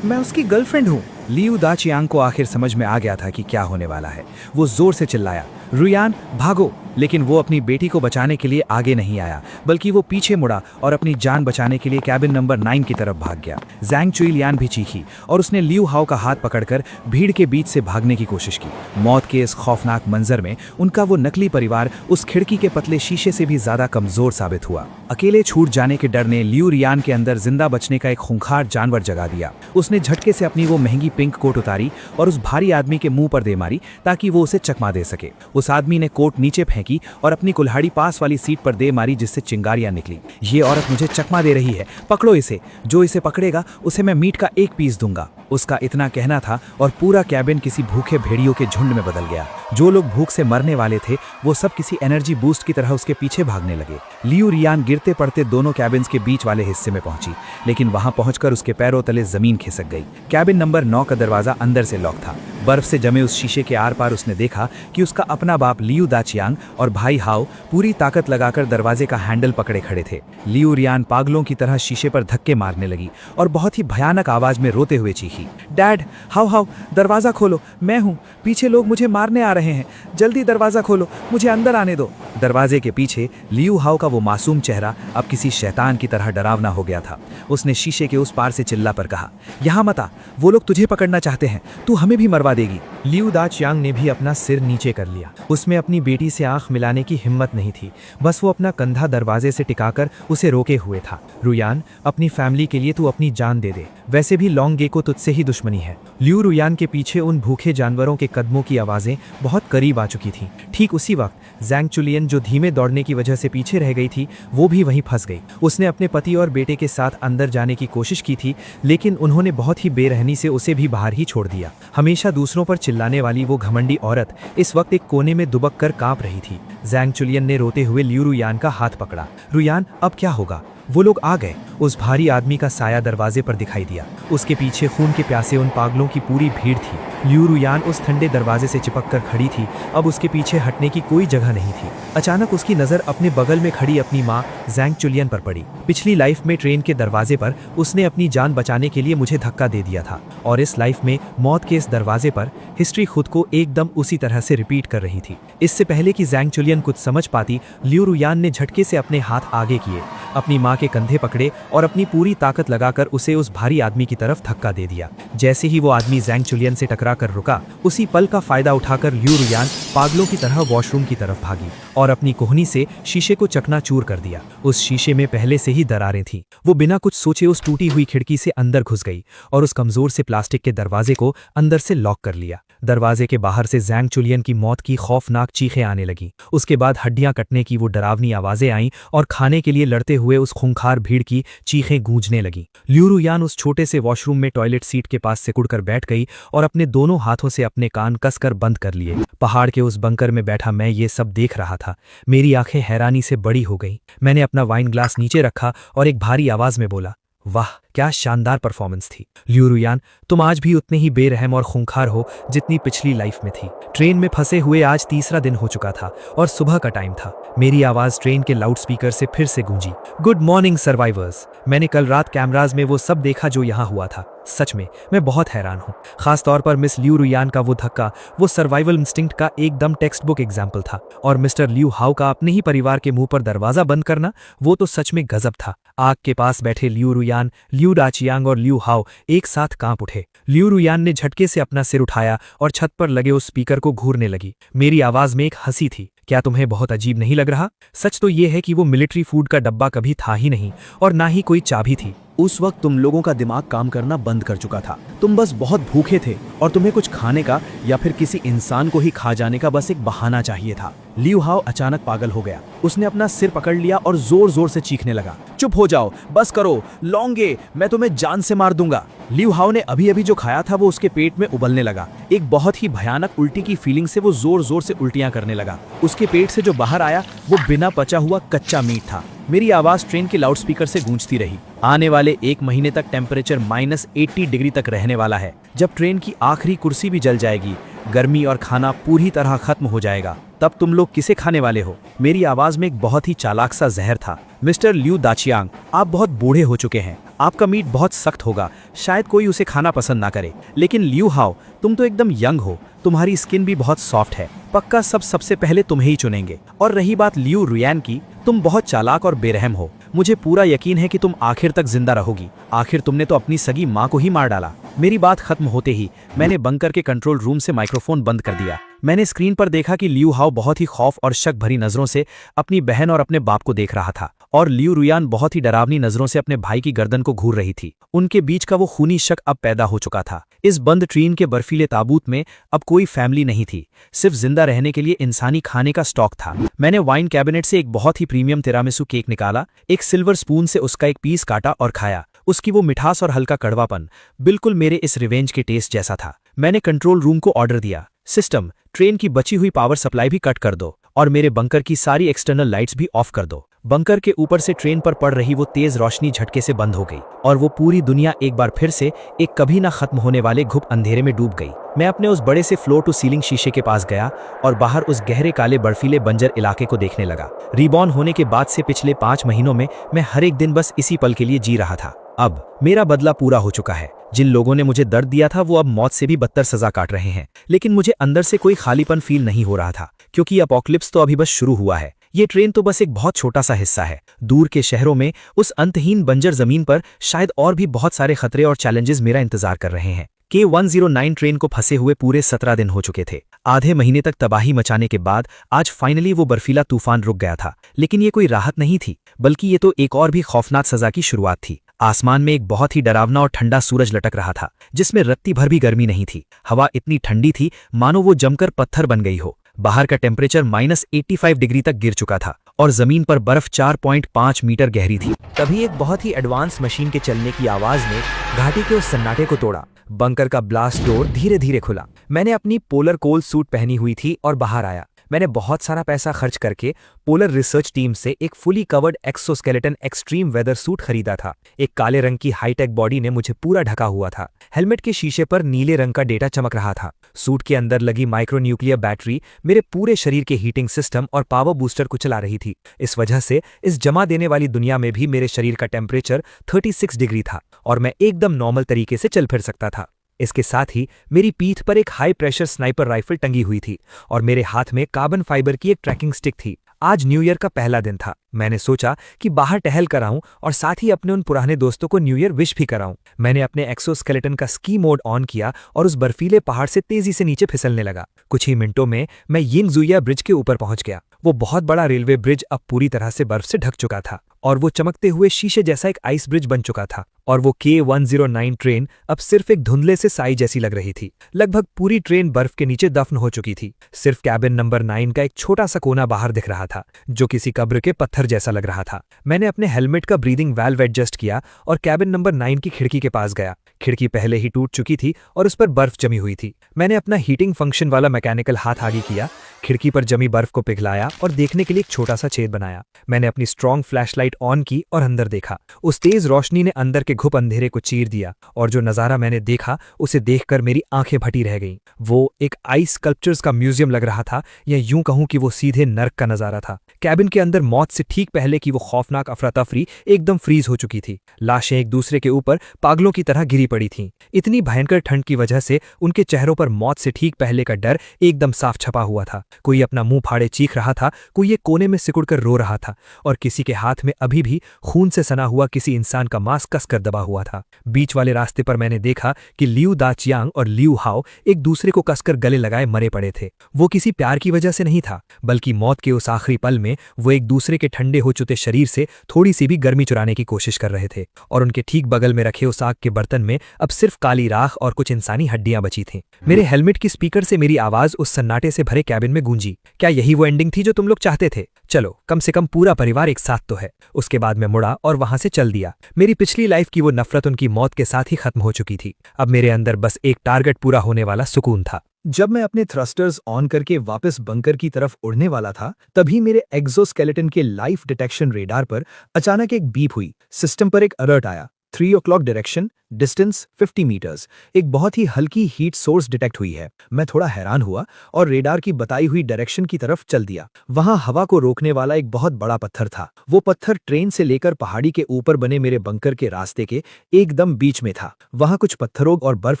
मैं उसकी गर्लफ्रेंड हूँ। लियू दाचियांग को आखिर समझ में आ गया था कि क्या होने वाला है। वो जोर से चिल्लाया, रुयान भागो, लेकिन वो अपनी बेटी को बचाने के लिए आगे नहीं आया, बल्कि वो पीछे मुड़ा और अपनी जान बचाने के लिए कैबिन नंबर 9 की तरफ भाग गया। ज़ैंग चुइलियान भी चीखी और उसने लियू हाओ का हाथ पकड़कर भीड़ के बीच से भागने की कोशिश की। मौत के इस खौफनाक मंजर में उनका वो नकली परिवार उस खिड़की के पतले शीशे से भी ज्यादा कमजोर साबित हुआ। अकेले छूट जाने के डर ने लियू रियान के अंदर जिंदा बचने का एक खूंखार जानवर जगा दिया। उसने झटके से अपनी वो महंगी पिंक कोट उतारी और उस भारी आदमी के मुंह पर दे मारी ताकि वो उसे चकमा दे सके। उस आदमी ने कोट नीचे फेंक फेंकी और अपनी कुल्हाड़ी पास वाली सीट पर दे मारी, जिससे चिंगारियां निकली। ये औरत मुझे चकमा दे रही है, पकड़ो इसे, जो इसे पकड़ेगा उसे मैं मीट का एक पीस दूंगा। उसका इतना कहना था और पूरा कैबिन किसी भूखे भेड़ियों के झुंड में बदल गया। जो लोग भूख से मरने वाले थे वो सब किसी एनर्जी बूस्ट की तरह उसके पीछे भागने लगे। लियू रियान गिरते पड़ते दोनों कैबिन्स के बीच वाले हिस्से में पहुंची, लेकिन वहां पहुंचकर उसके पैरों तले जमीन खिसक गई। कैबिन नंबर 9 का दरवाजा अंदर से लॉक था। बर्फ से जमे उस शीशे के आर पार उसने देखा कि उसका अपना बाप लियू दाचियांग और भाई हाओ पूरी ताकत लगाकर दरवाजे का हैंडल पकड़े खड़े थे। लियू रियान पागलों की तरह शीशे पर धक्के मारने लगी और बहुत ही भयानक आवाज में रोते हुए चीखी, डैड, हाओ हाओ, दरवाजा खोलो, मैं हूं, पीछे लोग मुझे मारने आ रहे हैं, जल्दी दरवाजा खोलो, मुझे अंदर आने दो। दरवाजे के पीछे लियू हाओ का वो मासूम चेहरा अब किसी शैतान की तरह डरावना हो गया था। उसने शीशे के उस पार से चिल्ला पर कहा, यहाँ मत आ, वो लोग तुझे पकड़ना चाहते हैं, तू हमें भी मरवा देगी। लियू दाचियांग ने भी अपना सिर नीचे कर लिया। उसमें अपनी बेटी से आंख मिलाने की हिम्मत नहीं थी, बस वो अपना कंधा दरवाजे से टिकाकर उसे रोके हुए था। रुयान, अपनी फैमिली के लिए तू अपनी जान दे दे, वैसे भी लॉन्गे को तुझसे ही दुश्मनी है। लियू रुयान के पीछे उन भूखे जानवरों के कदमों की आवाजें बहुत करीब आ चुकी थीं। ठीक उसी वक्त ज़ैंग चुलियन, जो धीमे दौड़ने की वजह से पीछे रह गई थी, वो भी वहीं फंस गई। उसने अपने पति और बेटे के साथ अंदर जाने की कोशिश की थी, लेकिन उन्होंने बहुत ही बेरहमी से उसे भी बाहर ही छोड़ दिया। हमेशा दूसरों पर चिल्लाने वाली वो घमंडी औरत इस वक्त एक कोने में दुबक कर कांप रही थी। ज़ैंग चुलियन ने रोते हुए लियू रुयान का हाथ पकड़ा। रुयान, अब क्या होगा? वो लोग आ गए। उस भारी आदमी का साया दरवाजे पर दिखाई दिया। उसके पीछे खून के प्यासे उन पागलों की पूरी भीड़ थी। लियू रुयान उस ठंडे दरवाजे से चिपक कर खड़ी थी। अब उसके पीछे हटने की कोई जगह नहीं थी। अचानक उसकी नज़र अपने बगल में खड़ी अपनी माँ ज़ैंग चुलियन पर पड़ी। पिछली लाइफ में ट्रेन के दरवाजे पर उसने अपनी जान बचाने के लिए मुझे धक्का दे दिया था, और इस लाइफ में मौत के इस दरवाजे पर हिस्ट्री खुद को एकदम उसी तरह से रिपीट कर रही थी। इससे पहले कि ज़ैंग चुलियन कुछ समझ पाती, लियू रुयान ने झटके से अपने हाथ आगे किए, अपनी माँ के कंधे पकड़े और अपनी पूरी ताकत लगाकर उसे उस भारी आदमी की तरफ धक्का दे दिया। जैसे ही वो आदमी ज़ैंग चुलियन से टकरा कर रुका, उसी पल का फायदा उठाकर लियू रुयान पागलों की तरह वॉशरूम की तरफ भागी और अपनी कोहनी से शीशे को चकनाचूर कर दिया। उस शीशे में पहले से ही दरारें थीं। वो बिना कुछ सोचे उस टूटी हुई खिड़की से अंदर घुस गई और उस कमजोर से प्लास्टिक के दरवाजे को अंदर से लॉक कर लिया। दरवाजे के बाहर से ज़ैंग चुलियन की मौत की खौफनाक चीखें आने लगी। उसके बाद हड्डियां कटने की वो डरावनी आवाजें आईं और खाने के लिए लड़ते हुए उस खूंखार भीड़ की चीखें गूंजने लगी। लियू रुयान उस छोटे से वॉशरूम में टॉयलेट सीट के पास सिकुड़कर बैठ गई और अपने दोनों हाथों से अपने कान कसकर बंद कर लिए। पहाड़ के उस बंकर में बैठा मैं ये सब देख रहा था। मेरी आंखें हैरानी से बड़ी हो गईं। मैंने अपना वाइन ग्लास नीचे रखा और एक भारी आवाज में बोला, वाह, क्या शानदार परफॉर्मेंस थी। लियू रुयान, तुम आज भी उतने ही बेरहम और खूंखार हो जितनी पिछली लाइफ में थी। ट्रेन में फंसे हुए आज तीसरा दिन हो चुका था और सुबह का टाइम था। मेरी आवाज ट्रेन के लाउडस्पीकर से फिर से गूंजी, गुड मॉर्निंग सर्वाइवर्स। मैंने कल रात कैमराज में वो सब देखा जो यहाँ हुआ था। सच में मैं बहुत हैरान हूँ। खास तौर पर मिस लियू रुयान का वो धक्का, वो सर्वाइवल इंस्टिंक्ट का एकदम टेक्स्ट बुक एग्जाम्पल था। और मिस्टर लियू हाओ का अपने ही परिवार के मुंह पर दरवाजा बंद करना, वो तो सच में गजब था। आग के पास बैठे लियू रुयान, लियू दाचियांग और लियू हाओ एक साथ कांप उठे। लियू रुयान ने झटके से अपना सिर उठाया और छत पर लगे उस स्पीकर को घूरने लगी। मेरी आवाज में एक हंसी थी। क्या तुम्हें बहुत अजीब नहीं लग रहा? सच तो ये है कि वो मिलिट्री फूड का डब्बा कभी था ही नहीं और ना ही कोई चाबी थी। उस वक्त तुम लोगों का दिमाग काम करना बंद कर चुका था। तुम बस बहुत भूखे थे और तुम्हें कुछ खाने का या फिर किसी इंसान को ही खा जाने का बस एक बहाना चाहिए था। लियू हाओ अचानक पागल हो गया। उसने अपना सिर पकड़ लिया और जोर जोर से चीखने लगा, चुप हो जाओ, बस करो, लौंगे, मैं तुम्हें जान से मार दूंगा। लियू हाओ ने अभी अभी जो खाया था वो उसके पेट में उबलने लगा। एक बहुत ही भयानक उल्टी की फीलिंग से वो जोर जोर से उल्टियां करने लगा। उसके पेट से जो बाहर आया वो बिना पचा हुआ कच्चा मीट था। मेरी आवाज ट्रेन के लाउडस्पीकर से गूंजती रही। आने वाले 1 महीने तक टेम्परेचर -80 डिग्री तक रहने वाला है। जब ट्रेन की आखिरी कुर्सी भी जल जाएगी, गर्मी और खाना पूरी तरह खत्म हो जाएगा, तब तुम लोग किसे खाने वाले हो? मेरी आवाज में एक बहुत ही चालाक सा जहर था। मिस्टर लियू दाचियांग, आप बहुत बूढ़े हो चुके हैं। आपका मीट बहुत सख्त होगा, शायद कोई उसे खाना पसंद ना करे। लेकिन लियू हाओ, तुम तो एकदम यंग हो, तुम्हारी स्किन भी बहुत सॉफ्ट है। पक्का सब सबसे पहले तुम्हें ही चुनेंगे। और रही बात लियू रुयान की, तुम बहुत चालाक और बेरहम हो। मुझे पूरा यकीन है कि तुम आखिर तक जिंदा रहोगी। आखिर तुमने तो अपनी सगी माँ को ही मार डाला। मेरी बात खत्म होते ही मैंने बंकर के कंट्रोल रूम से माइक्रोफोन बंद कर दिया। मैंने स्क्रीन पर देखा कि लियू हाओ बहुत ही खौफ और शक भरी नजरों से अपनी बहन और अपने बाप को देख रहा था और लियू रुयान बहुत ही डरावनी नजरों से अपने भाई की गर्दन को घूर रही थी। उनके बीच का वो खूनी शक अब पैदा हो चुका था। इस बंद ट्रेन के बर्फीले ताबूत में अब कोई फैमिली नहीं थी, सिर्फ जिंदा रहने के लिए इंसानी खाने का स्टॉक था। मैंने वाइन कैबिनेट से एक बहुत ही प्रीमियम तिरामिसू केक निकाला, एक सिल्वर स्पून से उसका एक पीस काटा और खाया। उसकी वो मिठास और हल्का कड़वापन बिल्कुल मेरे इस रिवेंज के टेस्ट जैसा था। मैंने कंट्रोल रूम को ऑर्डर दिया, सिस्टम ट्रेन की बची हुई पावर सप्लाई भी कट कर दो और मेरे बंकर की सारी एक्सटर्नल लाइट्स भी ऑफ कर दो। बंकर के ऊपर से ट्रेन पर पड़ रही वो तेज रोशनी झटके से बंद हो गई और वो पूरी दुनिया एक बार फिर से एक कभी ना खत्म होने वाले घुप अंधेरे में डूब गई। मैं अपने उस बड़े से फ्लोर टू सीलिंग शीशे के पास गया और बाहर उस गहरे काले बर्फीले बंजर इलाके को देखने लगा। रीबॉर्न होने के बाद से पिछले 5 महीनों में मैं हर एक दिन बस इसी पल के लिए जी रहा था। अब मेरा बदला पूरा हो चुका है। जिन लोगों ने मुझे दर्द दिया था वो अब मौत से भी बदतर सजा काट रहे हैं, लेकिन मुझे अंदर से कोई खालीपन फील नहीं हो रहा था, क्योंकि अपोकलिप्स तो अभी बस शुरू हुआ है। ये ट्रेन तो बस एक बहुत छोटा सा हिस्सा है। दूर के शहरों में उस अंतहीन बंजर जमीन पर शायद और भी बहुत सारे खतरे और चैलेंजेस मेरा इंतजार कर रहे हैं। K109 ट्रेन को फंसे हुए पूरे 17 दिन हो चुके थे। आधे महीने तक तबाही मचाने के बाद आज फाइनली वो बर्फीला तूफान रुक गया था। लेकिन ये कोई राहत नहीं थी, बल्कि ये तो एक और भी खौफनाक सजा की शुरुआत थी। आसमान में एक बहुत ही डरावना और ठंडा सूरज लटक रहा था, जिसमें रत्ती भर भी गर्मी नहीं थी। हवा इतनी ठंडी थी मानो वो जमकर पत्थर बन गई हो। बाहर का टेम्परेचर -85 डिग्री तक गिर चुका था और जमीन पर बर्फ 4.5 मीटर गहरी थी। तभी एक बहुत ही एडवांस मशीन के चलने की आवाज ने घाटी के उस सन्नाटे को तोड़ा। बंकर का ब्लास्ट डोर धीरे धीरे खुला। मैंने अपनी पोलर कोल सूट पहनी हुई थी और बाहर आया। मैंने बहुत सारा पैसा खर्च करके पोलर रिसर्च टीम से एक fully covered exoskeleton extreme weather suit खरीदा था। एक काले रंग की हाईटेक बॉडी ने मुझे पूरा ढका हुआ था। हेलमेट के शीशे पर नीले रंग का डेटा चमक रहा था। सूट के अंदर लगी माइक्रोन्यूक्लियर बैटरी मेरे पूरे शरीर के हीटिंग सिस्टम और पावर बूस्टर को चला रही थी। इस वजह से इस जमा देने वाली दुनिया में भी मेरे शरीर का टेम्परेचर 36 डिग्री था और मैं एकदम नॉर्मल तरीके से चल फिर सकता था। इसके साथ ही मेरी पीठ पर एक हाई प्रेशर स्नाइपर राइफल टंगी हुई थी और मेरे हाथ में कार्बन फाइबर की एक ट्रैकिंग स्टिक थी। आज न्यू ईयर का पहला दिन था। मैंने सोचा कि बाहर टहल कर आऊं और साथ ही अपने उन पुराने दोस्तों को न्यू ईयर विश भी कराऊं। मैंने अपने एक्सोस्केलेटन का स्की मोड ऑन किया और उस बर्फीले पहाड़ से तेजी से नीचे फिसलने लगा। कुछ ही मिनटों में मैं यिंगजुया ब्रिज के ऊपर पहुंच गया। वो बहुत बड़ा रेलवे ब्रिज अब पूरी तरह से बर्फ से ढक चुका था और वो चमकते हुए शीशे जैसा एक आइस ब्रिज बन चुका था और वो K109 ट्रेन अब सिर्फ एक धुंधले से साई जैसी लग रही थी। लगभग पूरी ट्रेन बर्फ के नीचे दफन हो चुकी थी। सिर्फ कैबिन नंबर 9 का एक छोटा सा कोना बाहर दिख रहा था, जो किसी कब्र के पत्थर जैसा लग रहा था। मैंने अपने हेलमेट का ब्रीदिंग वाल्व एडजस्ट किया और कैबिन नंबर 9 की खिड़की के पास गया। खिड़की पहले ही टूट चुकी थी और उस पर बर्फ जमी हुई थी। मैंने अपना हीटिंग फंक्शन वाला मैकेनिकल हाथ आगे किया, खिड़की पर जमी बर्फ को पिघलाया और देखने के लिए एक छोटा सा छेद बनाया। मैंने अपनी स्ट्रॉन्ग फ्लैशलाइट ऑन की और अंदर देखा। उस तेज रोशनी ने अंदर के घुप अंधेरे को चीर दिया और जो नजारा मैंने देखा उसे देखकर मेरी आंखें फटी रह गईं। वो एक आइस स्कल्पचर्स का म्यूजियम लग रहा था, या यूं कहूं कि वो सीधे नर्क का नजारा था। कैबिन के अंदर मौत से ठीक पहले की वो खौफनाक अफरा तफरी एकदम फ्रीज हो चुकी थी। लाशें एक दूसरे के ऊपर पागलों की तरह गिरी पड़ी थीं। इतनी भयंकर ठंड की वजह से उनके चेहरों पर मौत से ठीक पहले का डर एकदम साफ छपा हुआ था। कोई अपना मुंह फाड़े चीख रहा था, कोई एक कोने में सिकुड़कर रो रहा था और किसी के हाथ में अभी भी खून से सना हुआ किसी इंसान का मांस कसकर दबा हुआ था। बीच वाले रास्ते पर मैंने देखा कि लियू दाचियांग और लियू हाओ एक दूसरे को कसकर गले लगाए मरे पड़े थे। वो किसी प्यार की वजह से नहीं था, बल्कि मौत के उस आखिरी पल में वो एक दूसरे के ठंडे हो चुके शरीर से थोड़ी सी भी गर्मी चुराने की कोशिश कर रहे थे और उनके ठीक बगल में रखे उस आग के बर्तन में अब सिर्फ काली राख और कुछ इंसानी हड्डियां बची थीं। मेरे हेलमेट की स्पीकर से मेरी आवाज उस सन्नाटे से भरे कैबिन में गूंजी। क्या यही वो एंडिंग थी जो तुम लोग चाहते थे? चलो, कम से कम पूरा परिवार एक साथ तो है। उसके बाद मैं मुड़ा और वहां से चल दिया। मेरी पिछली लाइफ की वो नफरत उनकी मौत के साथ ही खत्म हो चुकी थी। अब मेरे अंदर बस एक टारगेट पूरा होने वाला सुकून था। जब मैं अपने थ्रस्टर्स ऑन करके वापस बंकर की तरफ उड़ने वाला था, तभी मेरे एक्सोस्केलेटन के लाइफ डिटेक्शन रेडार पर अचानक एक बीप हुई। सिस्टम पर एक अलर्ट आया। 3 o'clock डायरेक्शन, डिस्टेंस 50 मीटर्स। एक बहुत ही हल्की हीट सोर्स डिटेक्ट हुई है। मैं थोड़ा हैरान हुआ और रेडार की बताई हुई डायरेक्शन की तरफ चल दिया। वहां हवा को रोकने वाला एक बहुत बड़ा पत्थर था। वो पत्थर ट्रेन से लेकर पहाड़ी के ऊपर बने मेरे बंकर के रास्ते के एकदम बीच में था। वहां कुछ पत्थरों और बर्फ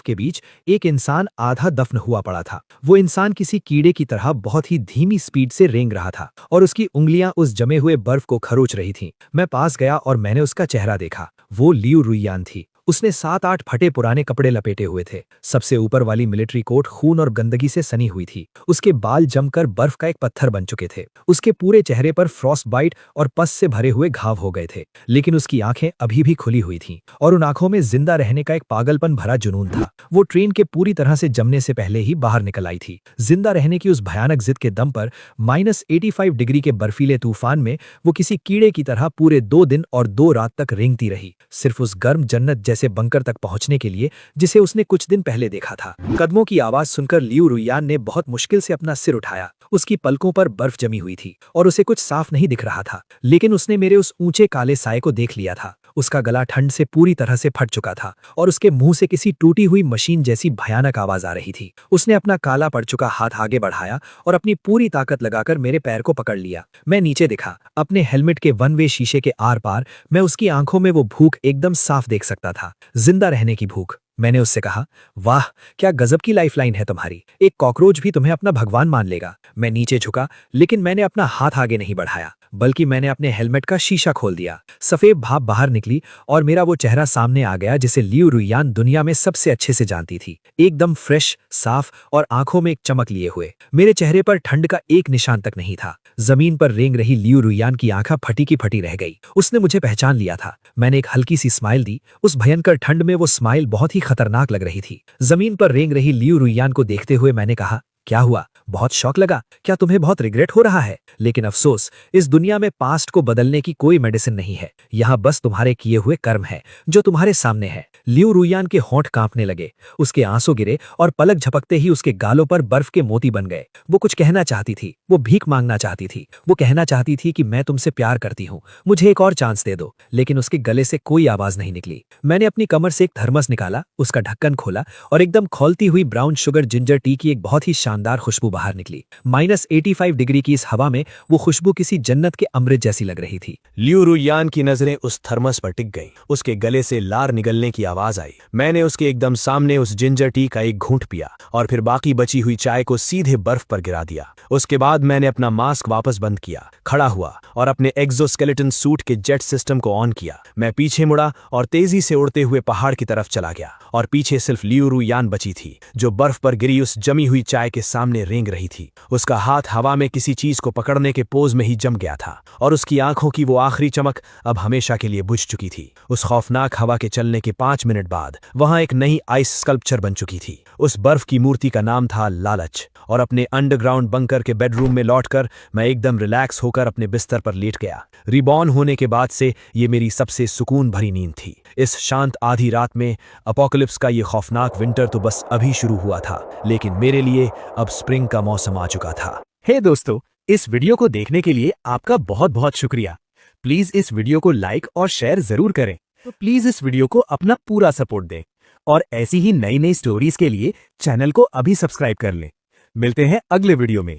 के बीच एक इंसान आधा दफन हुआ पड़ा था। वो इंसान किसी कीड़े की तरह बहुत ही धीमी स्पीड से रेंग रहा था और उसकी उंगलियां उस जमे हुए बर्फ को खरोच रही थीं। मैं पास गया और मैंने उसका चेहरा देखा। वो लियू रुयान थी। उसने 7-8 फटे पुराने कपड़े लपेटे हुए थे। सबसे ऊपर वाली मिलिट्री कोट खून और गंदगी से सनी हुई थी। उसके बाल जमकर बर्फ का एक पत्थर बन चुके थे। उसके पूरे चेहरे पर फ्रॉस्ट बाइट और पस से भरे हुए घाव हो गए थे, लेकिन उसकी आंखें अभी भी खुली हुई थीं और उन आंखों में जिंदा रहने का एक पागलपन भरा जुनून था। वो ट्रेन के पूरी तरह से जमने से पहले ही बाहर निकल आई थी। जिंदा रहने की उस भयानक जिद के दम पर -85 डिग्री के बर्फीले तूफान में वो किसी कीड़े की तरह पूरे 2 दिन और 2 रात तक रेंगती रही, सिर्फ उस गर्म जन्नत जैसे बंकर तक पहुंचने के लिए जिसे उसने कुछ दिन पहले देखा था। कदमों की आवाज सुनकर लियू रुयान ने बहुत मुश्किल से अपना सिर उठाया। उसकी पलकों पर बर्फ जमी हुई थी और उसे कुछ साफ नहीं दिख रहा था, लेकिन उसने मेरे उस ऊंचे काले साए को देख लिया था। उसका गला ठंड से पूरी तरह से फट चुका था और उसके मुंह से किसी टूटी हुई मशीन जैसी भयानक आवाज आ रही थी। उसने अपना काला पड़ चुका हाथ आगे बढ़ाया और अपनी पूरी ताकत लगाकर मेरे पैर को पकड़ लिया। मैं नीचे दिखा। अपने हेलमेट के वन वे शीशे के आर पार मैं उसकी आंखों में वो भूख एकदम साफ देख सकता था, जिंदा रहने की भूख। मैंने उससे कहा, वाह क्या गजब की लाइफलाइन है तुम्हारी, एक कॉकरोच भी तुम्हें अपना भगवान मान लेगा। मैं नीचे झुका, लेकिन मैंने अपना हाथ आगे नहीं बढ़ाया, बल्कि मैंने अपने हेलमेट का शीशा खोल दिया। सफेद भाप बाहर निकली और मेरा वो चेहरा सामने आ गया जिसे लियू रुयान दुनिया में सबसे अच्छे से जानती थी, एकदम फ्रेश, साफ और आंखों में एक चमक लिए हुए। मेरे चेहरे पर ठंड का एक निशान तक नहीं था। जमीन पर रेंग रही लियू रुयान की आंखें फटी की फटी रह गई। उसने मुझे पहचान लिया था। मैंने एक हल्की सी स्माइल दी। उस भयंकर ठंड में वो स्माइल बहुत ही खतरनाक लग रही थी। जमीन पर रेंग रही लियू रुयान को देखते हुए मैंने कहा, क्या हुआ, बहुत शौक लगा क्या, तुम्हें बहुत रिग्रेट हो रहा है? लेकिन अफसोस, इस दुनिया में पास्ट को बदलने की कोई मेडिसिन नहीं है। यहाँ बस तुम्हारे किए हुए कर्म है जो तुम्हारे सामने है। लियू रुयान के होंठ कांपने लगे, उसके आंसू गिरे और पलक झपकते ही उसके गालों पर बर्फ के मोती बन गए। वो कुछ कहना चाहती थी, वो भीख मांगना चाहती थी, वो कहना चाहती थी कि मैं तुमसे प्यार करती हूँ, मुझे एक और चांस दे दो, लेकिन उसके गले से कोई आवाज नहीं निकली। मैंने अपनी कमर से एक थर्मस निकाला, उसका ढक्कन खोला और एकदम खौलती हुई ब्राउन शुगर जिंजर टी की एक बहुत ही शानदार खुशबू बाहर निकली। -85 डिग्री की इस हवा में वो खुशबू किसी जन्नत के अमृत जैसी लग रही थी। लियू रुयान की नजरें उस थर्मस पर टिक गईं। उसके गले से लार निगलने की आवाज आई। मैंने उसके एकदम सामने उस जिंजर टी का एक घूंट पिया और फिर बाकी बची हुई चाय को सीधे बर्फ पर गिरा दिया। उसके बाद मैंने अपना मास्क वापस बंद किया, खड़ा हुआ और अपने एक्सोस्केलेटन सूट के जेट सिस्टम को ऑन किया। मैं पीछे मुड़ा और तेजी से उड़ते हुए पहाड़ की तरफ चला गया और पीछे सिर्फ लियू रुयान बची थी, जो बर्फ पर गिरी उस जमी हुई चाय के सामने रेंग रही थी। उसका हाथ हवा में किसी चीज को पकड़ने के पोज में ही जम गया था और उसकी आंखों की वो आखिरी चमक अब हमेशा के लिए बुझ चुकी थी। उस खौफनाक हवा के चलने के 5 मिनट बाद वहां एक नई आइस स्कल्पचर बन चुकी थी। उस बर्फ की मूर्ति का नाम था लालच। और अपने अंडरग्राउंड बंकर के बेडरूम में लौटकर मैं एकदम रिलैक्स होकर अपने बिस्तर पर लेट गया। रिबॉर्न होने के बाद से ये मेरी सबसे सुकून भरी नींद थी। इस शांत आधी रात में अपोकलिप्स का ये खौफनाक विंटर तो बस अभी शुरू हुआ था, लेकिन मेरे लिए अब स्प्रिंग का मौसम आ चुका था। हे दोस्तों, इस वीडियो को देखने के लिए आपका बहुत बहुत शुक्रिया। प्लीज इस वीडियो को लाइक और शेयर जरूर करें। तो प्लीज इस वीडियो को अपना पूरा सपोर्ट दें और ऐसी ही नई नई स्टोरीज के लिए चैनल को अभी सब्सक्राइब कर लें। मिलते हैं अगले वीडियो में।